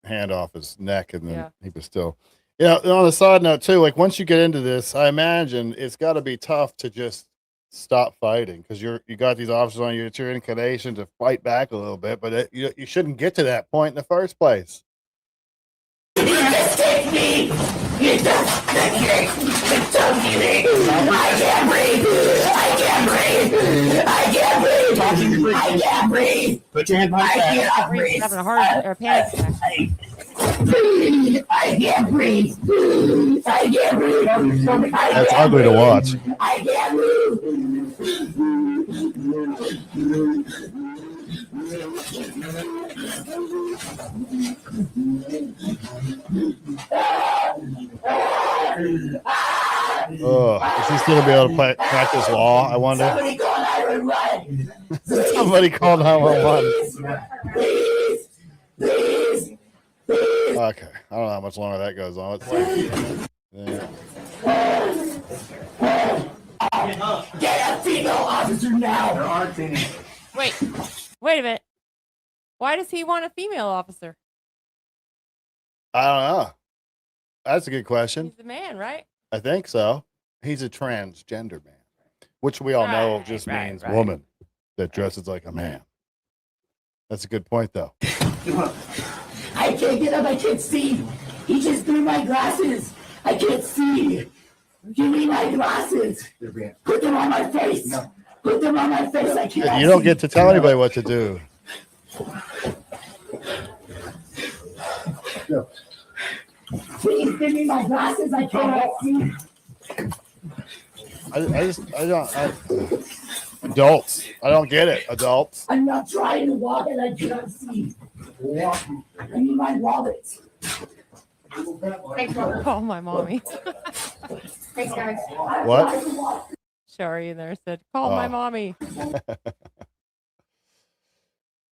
hand off his neck and then Yeah. he was still. Yeah. And on a side note too, like once you get into this, I imagine it's got to be tough to just stop fighting because you got these officers on you. It's your inclination to fight back a little bit, but you shouldn't get to that point in the first place. You just hit me. You don't get it. You don't get it. I can't breathe. I can't breathe. I can't breathe. Put your hand behind I your back. cannot He's breathe. having a heart or a panic attack. I can't breathe. I can't breathe. That's ugly to watch. I can't breathe. Is he still gonna be able to practice law? I wonder. Somebody call 911. Somebody call 911. Please. Please. Please. Okay, I don't know how much longer that goes on. Let's see. Yeah. Get a female officer now. There aren't any. Wait a minute. Why does he want a female officer? I don't know. That's a good question. He's a man, right? I think so. He's a transgender man, which we all know just means woman that dresses like a man. That's a good point, though. I can't get up. I can't see. He just threw my glasses. I can't see. Give me my glasses. Put them on my face. No. Put them on my face. I can't. You don't get to tell anybody what to do. Please give me my glasses. I cannot see. Adults. I don't get it. Adults. I'm not trying to walk and I cannot see. I need my wallet. Call my mommy. Thanks, guys. What? Shari in there said, call my mommy.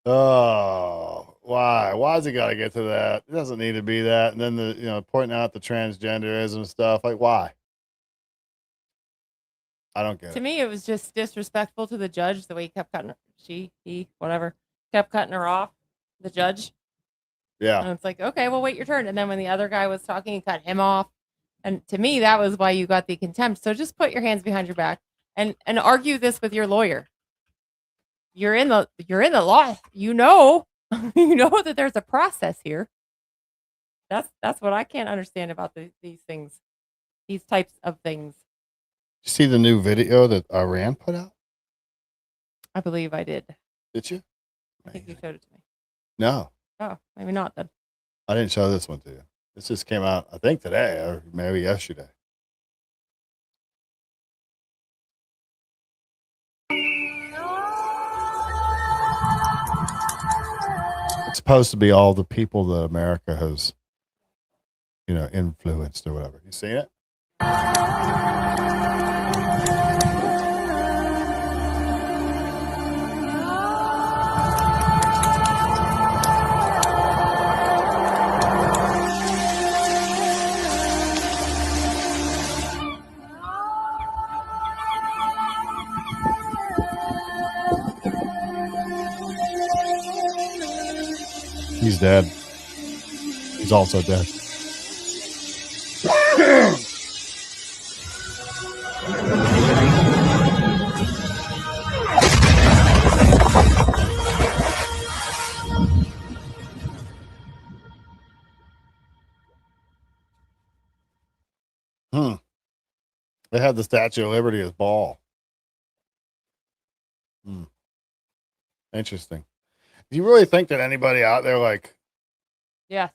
Oh, why? Why's it got to get to that? It doesn't need to be that. And then pointing out the transgenderism stuff. Like, why? I don't get it. To me, it was just disrespectful to the judge the way he kept cutting her. Whatever, kept cutting her off. The judge. Yeah. And it's like, okay, well, wait your turn. And then when the other guy was talking, he cut him off. And to me, that was why you got the contempt. So just put your hands behind your back and argue this with your lawyer. You're in the law. You know that there's a process here. That's what I can't understand about these things, these types of things. You see the new video that Iran put out? I believe I did. Did you? I think you showed it to me. No. Oh, maybe not then. I didn't show this one to you. This just came out, I think, today or maybe yesterday. It's supposed to be all the people that America has, influenced or whatever. You seen it? He's dead. He's also dead. They had the Statue of Liberty as ball. Interesting. Do you really think that anybody out there Yes.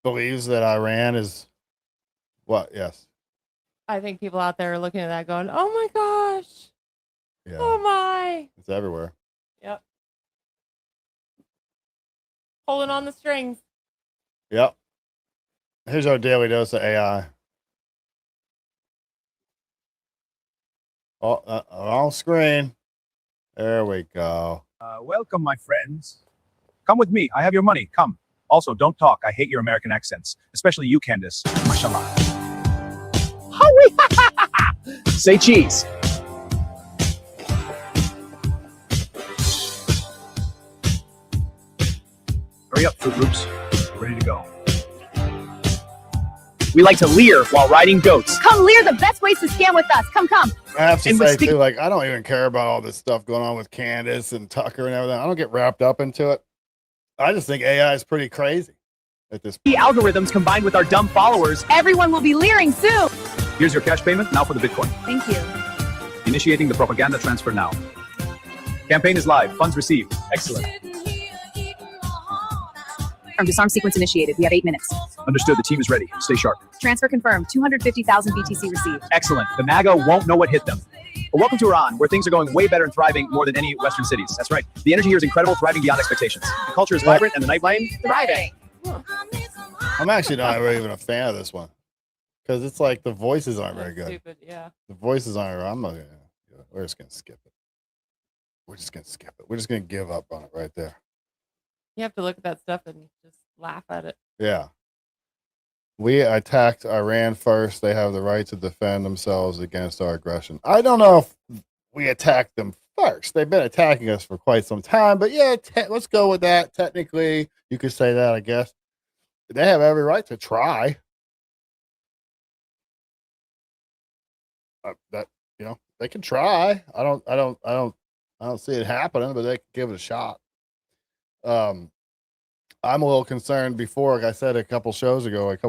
believes that Iran is what? Yes. I think people out there are looking at that going, oh my gosh. Yeah. Oh my. It's everywhere. Yep. Holding on the strings. Yep. Here's our daily dose of AI. Oh, wrong screen. There we go. Welcome, my friends. Come with me. I have your money. Come. Also, don't talk. I hate your American accents, especially you, Candace. Mashallah. Say cheese. Hurry up, Fruit Loops. We're ready to go. We like to leer while riding goats. Come leer, the best ways to scam with us. Come. I have to say, too, I don't even care about all this stuff going on with Candace and Tucker and everything. I don't get wrapped up into it. I just think AI is pretty crazy at this point. The algorithms combined with our dumb followers. Everyone will be leering soon. Here's your cash payment. Now for the Bitcoin. Thank you. Initiating the propaganda transfer now. Campaign is live. Funds received. Excellent. Disarm sequence initiated. We have 8 minutes. Understood. The team is ready. Stay sharp. Transfer confirmed. 250,000 BTC received. Excellent. The MAGA won't know what hit them. Well, welcome to Iran, where things are going way better and thriving more than any Western cities. That's right. The energy here is incredible, thriving beyond expectations. The culture is vibrant, and the nightlife thriving. I'm actually not really even a fan of this one because it's like the voices aren't very good. Stupid, yeah. The voices aren't. I'm not. We're just gonna skip it. We're just gonna skip it. We're just gonna give up on it right there. You have to look at that stuff and just laugh at it. Yeah. We attacked Iran first. They have the right to defend themselves against our aggression. I don't know if we attacked them first. They've been attacking us for quite some time, but yeah, let's go with that. Technically, you could say that, I guess. They have every right to try. They can try. I don't see it happening, but they can give it a shot. I'm a little concerned before, like I said a couple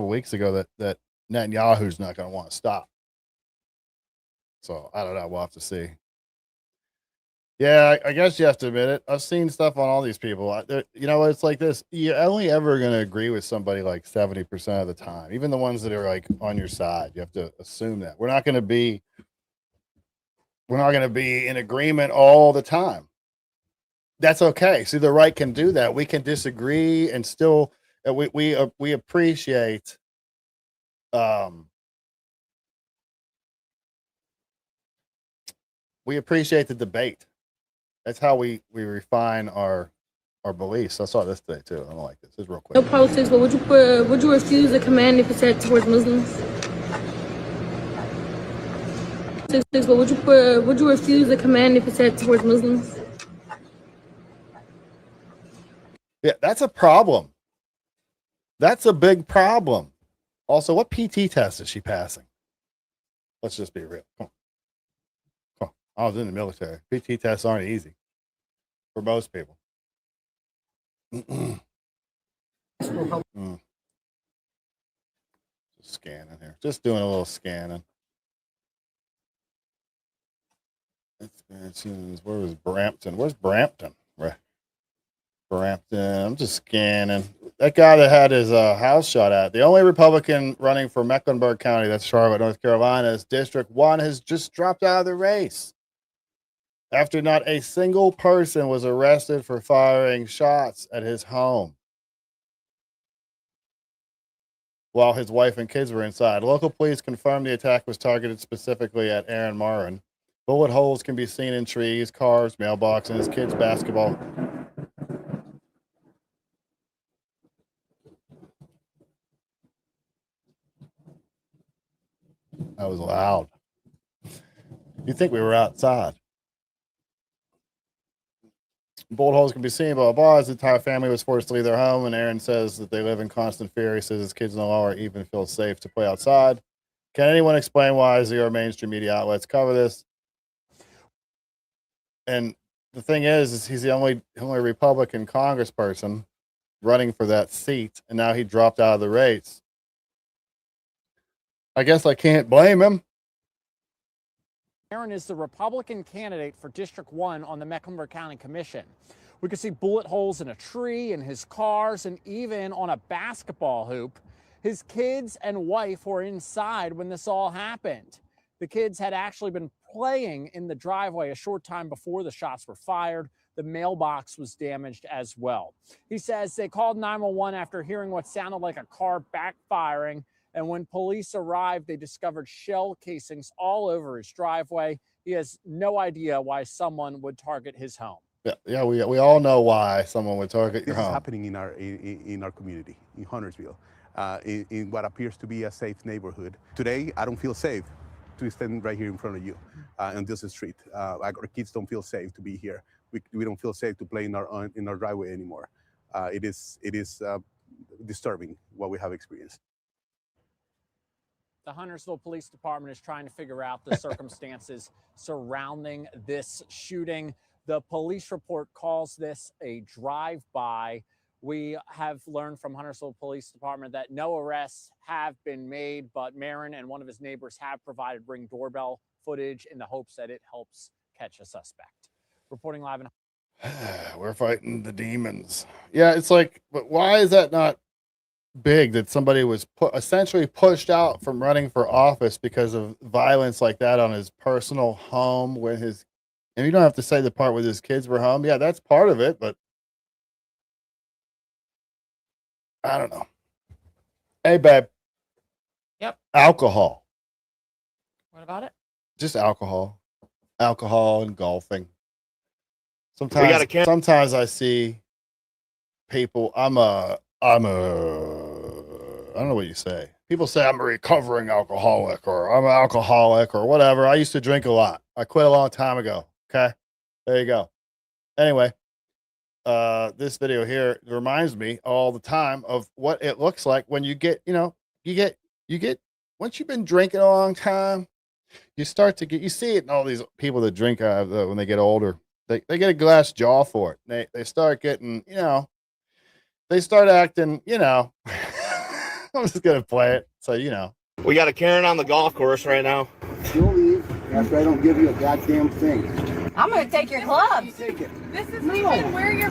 weeks ago, that Netanyahu's not going to want to stop. So I don't know. We'll have to see. Yeah, I guess you have to admit it. I've seen stuff on all these people. It's like this. You're only ever going to agree with somebody like 70% of the time, even the ones that are like on your side. You have to assume that we're not going to be in agreement all the time. That's okay. See, the right can do that. We can disagree and still we appreciate the debate. That's how we refine our beliefs. I saw this today too. I don't like this. This is real quick. No politics, but would you refuse a command if it's set towards Muslims? But would you refuse a command if it's set towards Muslims? Yeah, that's a problem. That's a big problem. Also, what PT test is she passing? Let's just be real. Come on. I was in the military. PT tests aren't easy for most people. Just scanning here. Just doing a little scanning. Where was Brampton? Where's Brampton? Right. Brampton. I'm just scanning. That guy that had his house shot at. The only Republican running for Mecklenburg County, that's Charlotte, North Carolina's District 1, has just dropped out of the race after not a single person was arrested for firing shots at his home while his wife and kids were inside. Local police confirmed the attack was targeted specifically at Aaron Moran. Bullet holes can be seen in trees, cars, mailbox, and his kids' basketball. That was loud. You'd think we were outside. Bullet holes can be seen, blah, blah, blah. His entire family was forced to leave their home, and Aaron says that they live in constant fear. He says his kids no longer even feel safe to play outside. Can anyone explain why zero mainstream media outlets cover this? And the thing is he's the only Republican congressperson running for that seat, and now he dropped out of the race. I guess I can't blame him. Aaron is the Republican candidate for District 1 on the Mecklenburg County Commission. We could see bullet holes in a tree, in his cars, and even on a basketball hoop. His kids and wife were inside when this all happened. The kids had actually been playing in the driveway a short time before the shots were fired. The mailbox was damaged as well. He says they called 911 after hearing what sounded like a car backfiring. And when police arrived, they discovered shell casings all over his driveway. He has no idea why someone would target his home. Yeah, we all know why someone would target your This is home. happening in our community, in Huntersville, in what appears to be a safe neighborhood. Today, I don't feel safe to stand right here in front of you on this street. Our kids don't feel safe to be here. We don't feel safe to play in our driveway anymore. It is disturbing what we have experienced. The Huntersville Police Department is trying to figure out the circumstances surrounding this shooting. The police report calls this a drive-by. We have learned from Huntersville Police Department that no arrests have been made, but Marin and one of his neighbors have provided Ring doorbell footage in the hopes that it helps catch a suspect. Reporting live in. We're fighting the demons. Yeah, it's like, but why is that not big that somebody was essentially pushed out from running for office because of violence like that on his personal home when his, and you don't have to say the part with his kids were home. Yeah, that's part of it, but I don't know. Hey, babe. Yep. Alcohol. What about it? Just alcohol and golfing. Sometimes I see people. I don't know what you say. People say I'm a recovering alcoholic or I'm an alcoholic or whatever. I used to drink a lot. I quit a long time ago. Okay. There you go. Anyway, this video here reminds me all the time of what it looks like when you get, you get, once you've been drinking a long time, you start to get, you see it in all these people that drink when they get older. They get a glass jaw for it. They start getting, they start acting, I'm just going to play it. So, We got a Karen on the golf course right now. You'll leave after I don't give you a goddamn thing. I'm gonna take your clubs. Take it. This is even where you're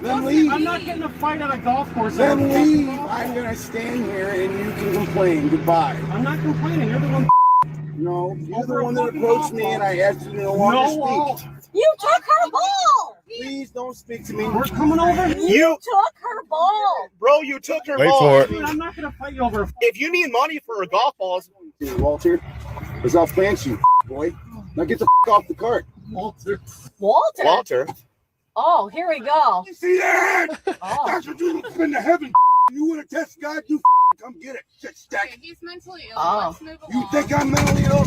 Then leave. I'm not getting a fight at a golf course. Then leave. I'm gonna stand here and you can complain. Goodbye. I'm not complaining. You're the one. No, you're the one that approached me and I asked you to no longer speak. You took her ball. Please don't speak to me. We're coming over. You took her ball. Bro, you took her Wait ball. for it. Dude, I'm not gonna fight you over. If you need money for a golf balls, Walter, because I'll plant you, boy. Now get the off the cart. Walter. Walter. Oh, here we go. You see that? Oh. That's what you been to heaven. You want to test God? You come get it. Shit stack. He's mentally ill. Oh. You think I'm mentally ill?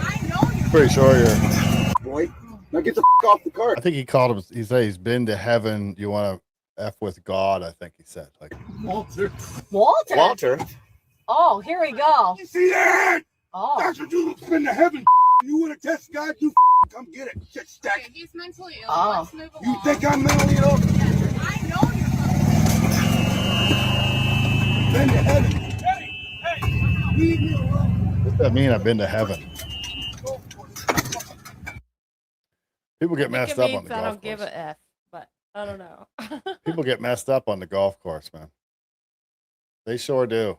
I know you. pretty sure you're. Boy, now get the off the cart. I think he called him. He said he's been to heaven. You want to F with God? I think he said. Like Walter. Walter. Oh, here we go. You see that? Oh. That's what you been to heaven. You want to test God? You come get it. Shit stack. He's mentally ill. Oh. Let's move You along. think I'm mentally ill? I know you're Been to heaven. Hey, leave me alone. what's that mean? I've been to heaven. People get messed up on the I golf don't give course. a F, but I don't know. People get messed up on the golf course, man. They sure do.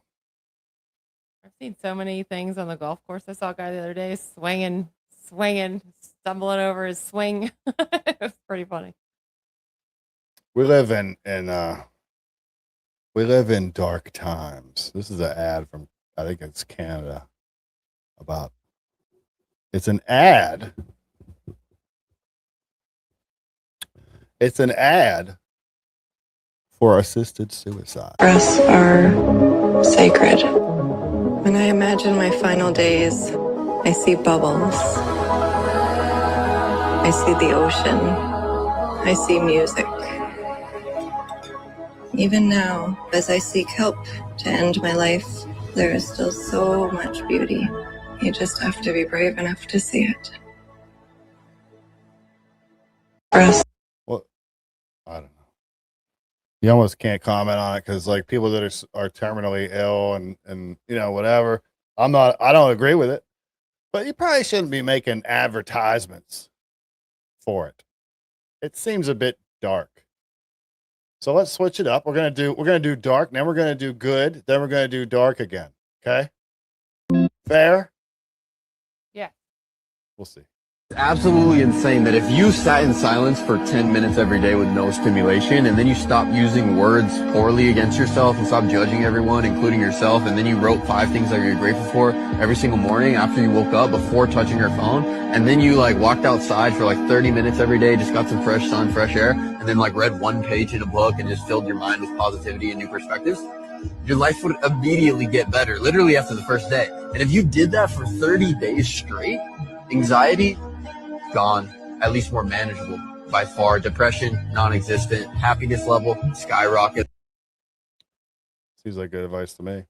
I've seen so many things on the golf course. I saw a guy the other day swinging, stumbling over his swing. It was pretty funny. We live in dark times. This is an ad from, I think it's Canada, about, it's an ad. It's an ad for assisted suicide. Breaths are sacred. When I imagine my final days, I see bubbles. I see the ocean. I see music. Even now, as I seek help to end my life, there is still so much beauty. You just have to be brave enough to see it. Breaths. Well, I don't know. You almost can't comment on it because, like, people that are terminally ill and whatever. I don't agree with it, but you probably shouldn't be making advertisements for it. It seems a bit dark. So let's switch it up. We're gonna do dark, then we're gonna do good, then we're gonna do dark again. Okay? Fair? Yeah. We'll see. Absolutely insane that if you sat in silence for 10 minutes every day with no stimulation and then you stop using words poorly against yourself and stop judging everyone, including yourself, and then you wrote 5 things that you're grateful for every single morning after you woke up before touching your phone, and then you walked outside for 30 minutes every day, just got some fresh sun, fresh air, and then read 1 page in a book and just filled your mind with positivity and new perspectives, your life would immediately get better, literally after the first day. And if you did that for 30 days straight, anxiety, gone, at least more manageable by far. Depression, non-existent. Happiness level, skyrocket. Seems like good advice to me.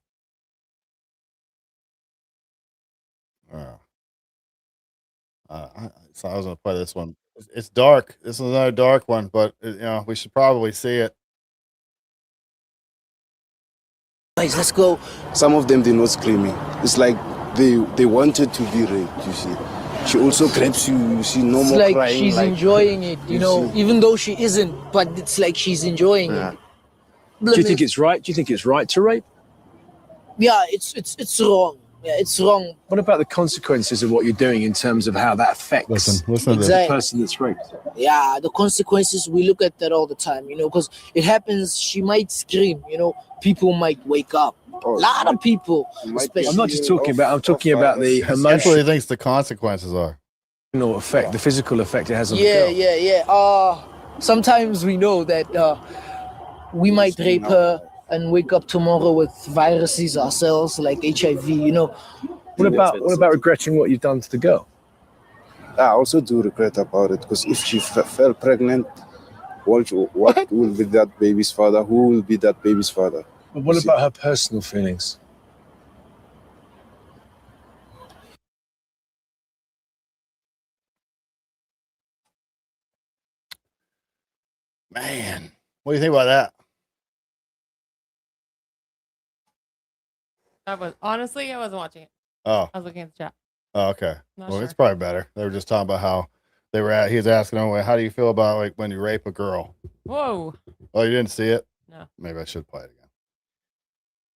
So I was gonna play this one. It's dark. This is another dark one, but we should probably see it. Guys, let's go. Some of them did not scream me. It's like they wanted to be raped, you see. She also grabs you. She no It's more like crying. she's enjoying it, you know, even though she isn't, but it's like she's enjoying it. Do you think it's right? Do you think it's right to rape? Yeah, it's wrong. Yeah, it's wrong. What about the consequences of what you're doing in terms of how that affects listen to the Exactly. person that's raped? Yeah, the consequences, we look at that all the time, you know, because it happens. She might scream, you know, people might wake up. A lot of people, especially. I'm not just talking about. I'm talking about the That's what he emotional thinks the consequences are. effect, the physical effect it has on the Yeah, girl. yeah. Sometimes we know that we might rape her and wake up tomorrow with viruses ourselves, like HIV, you know. What about regretting what you've done to the girl? I also do regret about it because if she fell pregnant, what will be that baby's father? Who will be that baby's father? But what about her personal feelings? Man, what do you think about that? I wasn't watching it. Oh. I was looking at the chat. Oh, okay. Not Well, sure. it's probably better. They were just talking about how he was asking him, how do you feel about like when you rape a girl? Whoa. Oh, you didn't see it? No. Maybe I should play it again.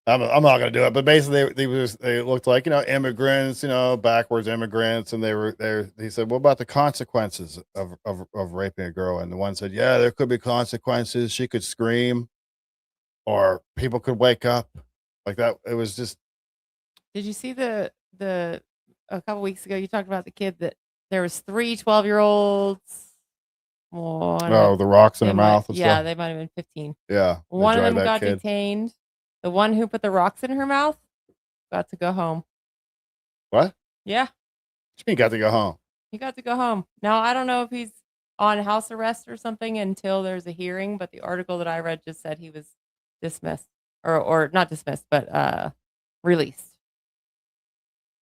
I'm not going to do it, but basically they looked like, immigrants, backwards immigrants. And he said, what about the consequences of raping a girl? And the one said, yeah, there could be consequences. She could scream or people could wake up like that. It was just. Did you see a couple weeks ago, you talked about the kid that there was 3 12-year-olds. Oh, the rocks in her mouth. And yeah, stuff. they might have been 15. Yeah. One of them got detained. The one who put the rocks in her mouth got to go home. What? Yeah. What you mean got to go home? He got to go home. Now, I don't know if he's on house arrest or something until there's a hearing, but the article that I read just said he was dismissed or not dismissed, but released.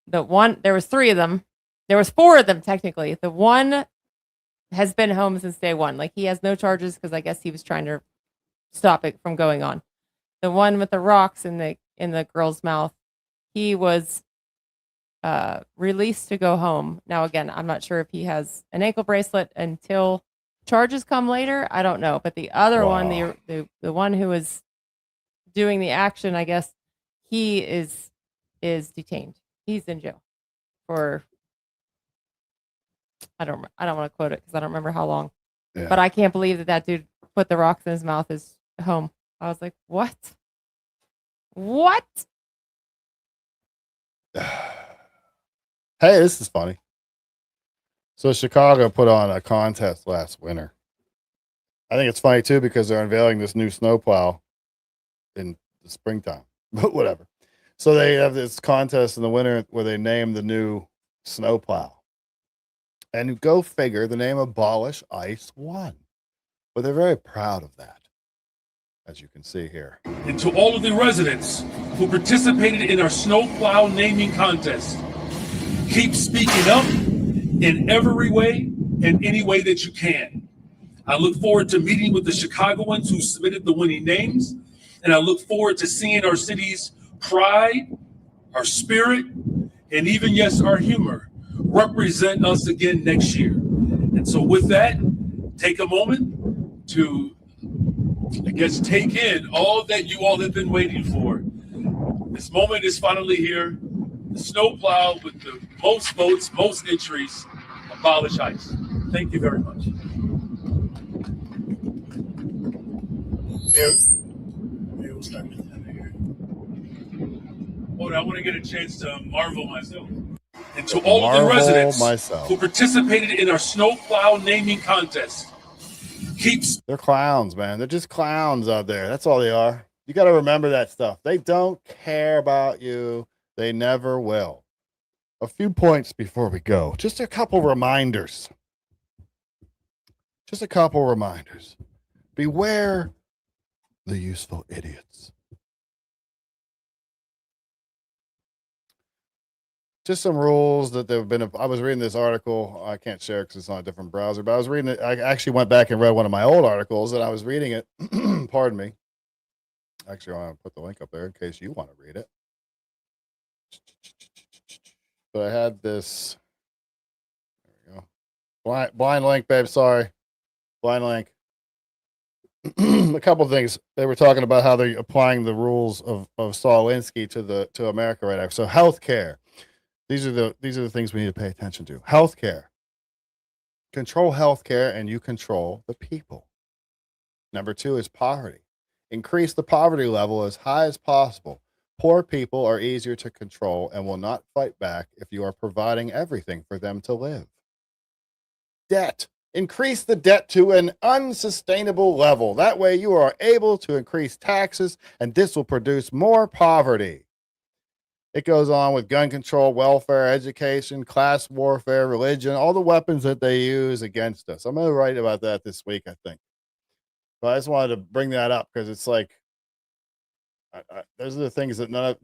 There was 3 of them. There was 4 of them technically. The one has been home since day one. Like he has no charges because I guess he was trying to stop it from going on. The one with the rocks in the girl's mouth, he was released to go home. Now again, I'm not sure if he has an ankle bracelet until charges come later. I don't know. But the other one, the one who was doing the action, I guess he is detained. He's in jail for I don't want to quote it because I don't remember how long. Yeah. But I can't believe that dude put the rocks in his mouth is home. I was like, what? What? Hey, this is funny. So Chicago put on a contest last winter. I think it's funny too because they're unveiling this new snowplow in the springtime, but whatever. So they have this contest in the winter where they name the new snowplow. And go figure, the name Abolish Ice won. But they're very proud of that, as you can see here. And to all of the residents who participated in our snowplow naming contest, keep speaking up in every way and any way that you can. I look forward to meeting with the Chicagoans who submitted the winning names, and I look forward to seeing our city's pride, our spirit, and even, yes, our humor represent us again next year. And so with that, take a moment to, I guess, take in all that you all have been waiting for. This moment is finally here. The snowplow with the most votes, most entries, Abolish ICE. Thank you very much. Hold on, I want to get a chance to marvel myself. And to all of the residents who participated in our snowplow naming contest, they're clowns, man. They're just clowns out there. That's all they are. You got to remember that stuff. They don't care about you. They never will. A few points before we go. Just a couple reminders. Beware the useful idiots. Just some rules that there have been. I was reading this article. I can't share because it's on a different browser, but I was reading it. I actually went back and read one of my old articles and I was reading it. Pardon me. Actually, I want to put the link up there in case you want to read it. But I had this Blind link, babe. Sorry. Blind link. A couple of things. They were talking about how they're applying the rules of Saul Alinsky to America right now. So healthcare. These are the things we need to pay attention to. Healthcare. Control healthcare and you control the people. Number 2 is poverty. Increase the poverty level as high as possible. Poor people are easier to control and will not fight back if you are providing everything for them to live. Debt. Increase the debt to an unsustainable level. That way you are able to increase taxes and this will produce more poverty. It goes on with gun control, welfare, education, class warfare, religion, all the weapons that they use against us. I'm going to write about that this week, I think. But I just wanted to bring that up because it's like, those are the things that no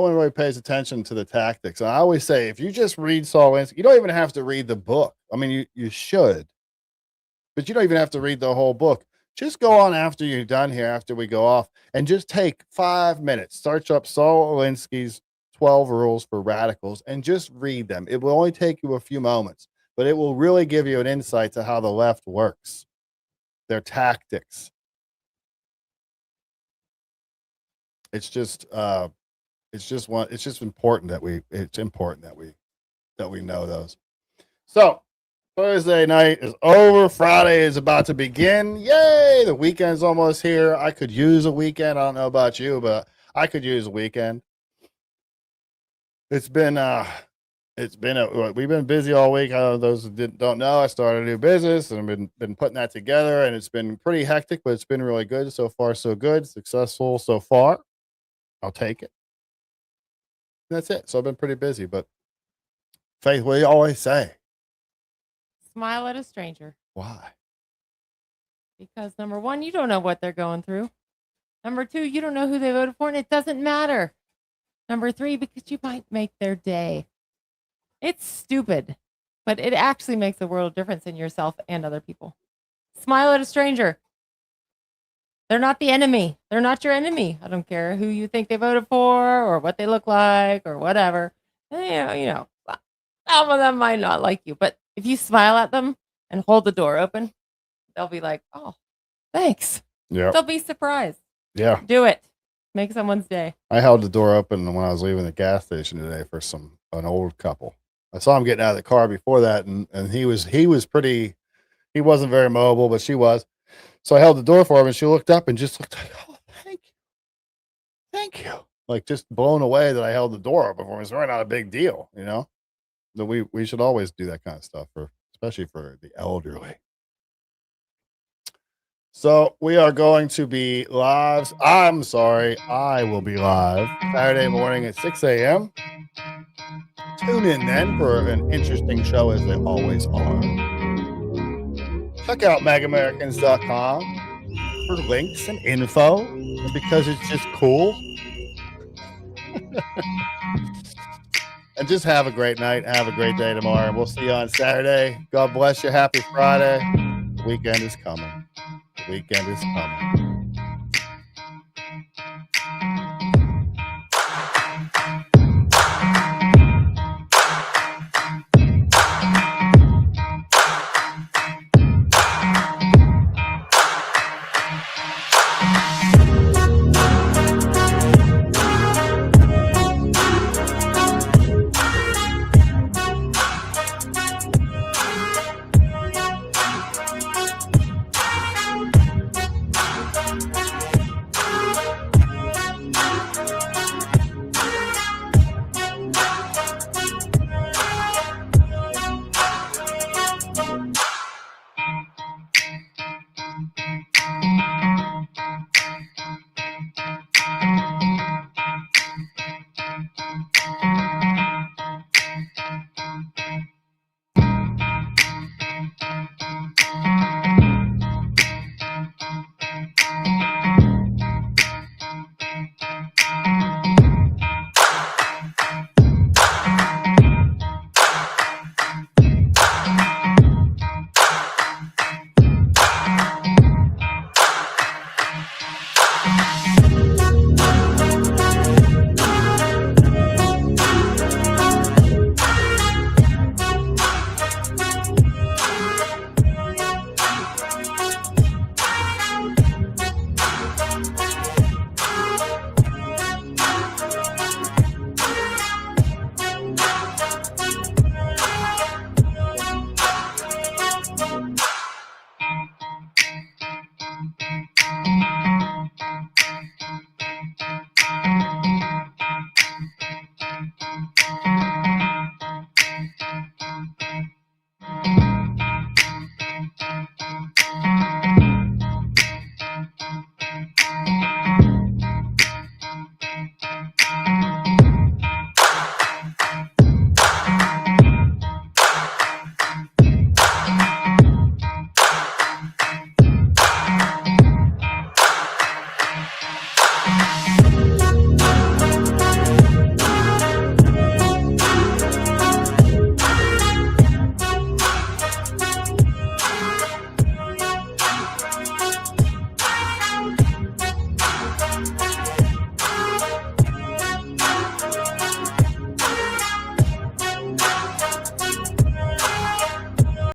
one really pays attention to the tactics. And I always say, if you just read Saul Alinsky, you don't even have to read the book. I mean, you should, but you don't even have to read the whole book. Just go on after you're done here, after we go off, and just take 5 minutes. Search up Saul Alinsky's 12 Rules for Radicals and just read them. It will only take you a few moments, but it will really give you an insight to how the left works, their tactics. It's just important that we know those. So Thursday night is over. Friday is about to begin. Yay! The weekend's almost here. I could use a weekend. I don't know about you, but I could use a weekend. We've been busy all week. Those who don't know, I started a new business and I've been putting that together, and it's been pretty hectic, but it's been really good so far. So good, successful so far. I'll take it. That's it. So I've been pretty busy, but Faith, what do you always say? Smile at a stranger. Why? Because number 1, you don't know what they're going through. Number 2, you don't know who they voted for, and it doesn't matter. Number 3, because you might make their day. It's stupid, but it actually makes a world of difference in yourself and other people. Smile at a stranger. They're not the enemy. They're not your enemy. I don't care who you think they voted for or what they look like or whatever. You know, some of them might not like you, but if you smile at them and hold the door open, they'll be like, oh, thanks. Yeah. They'll be surprised. Yeah. Do it. Make someone's day. I held the door open when I was leaving the gas station today for an old couple. I saw him getting out of the car before that, and he wasn't very mobile, but she was. So I held the door for him, and she looked up and just looked like, oh, thank you. Like just blown away that I held the door open for him. It's really not a big deal, you know? That we should always do that kind of stuff, especially for the elderly. So we are going to be live. I will be live Saturday morning at 6 a.m. Tune in then for an interesting show, as they always are. Check out MagAmericans.com for links and info, because it's just cool. And just have a great night. Have a great day tomorrow. And we'll see you on Saturday. God bless you. Happy Friday. The weekend is coming. The weekend is coming.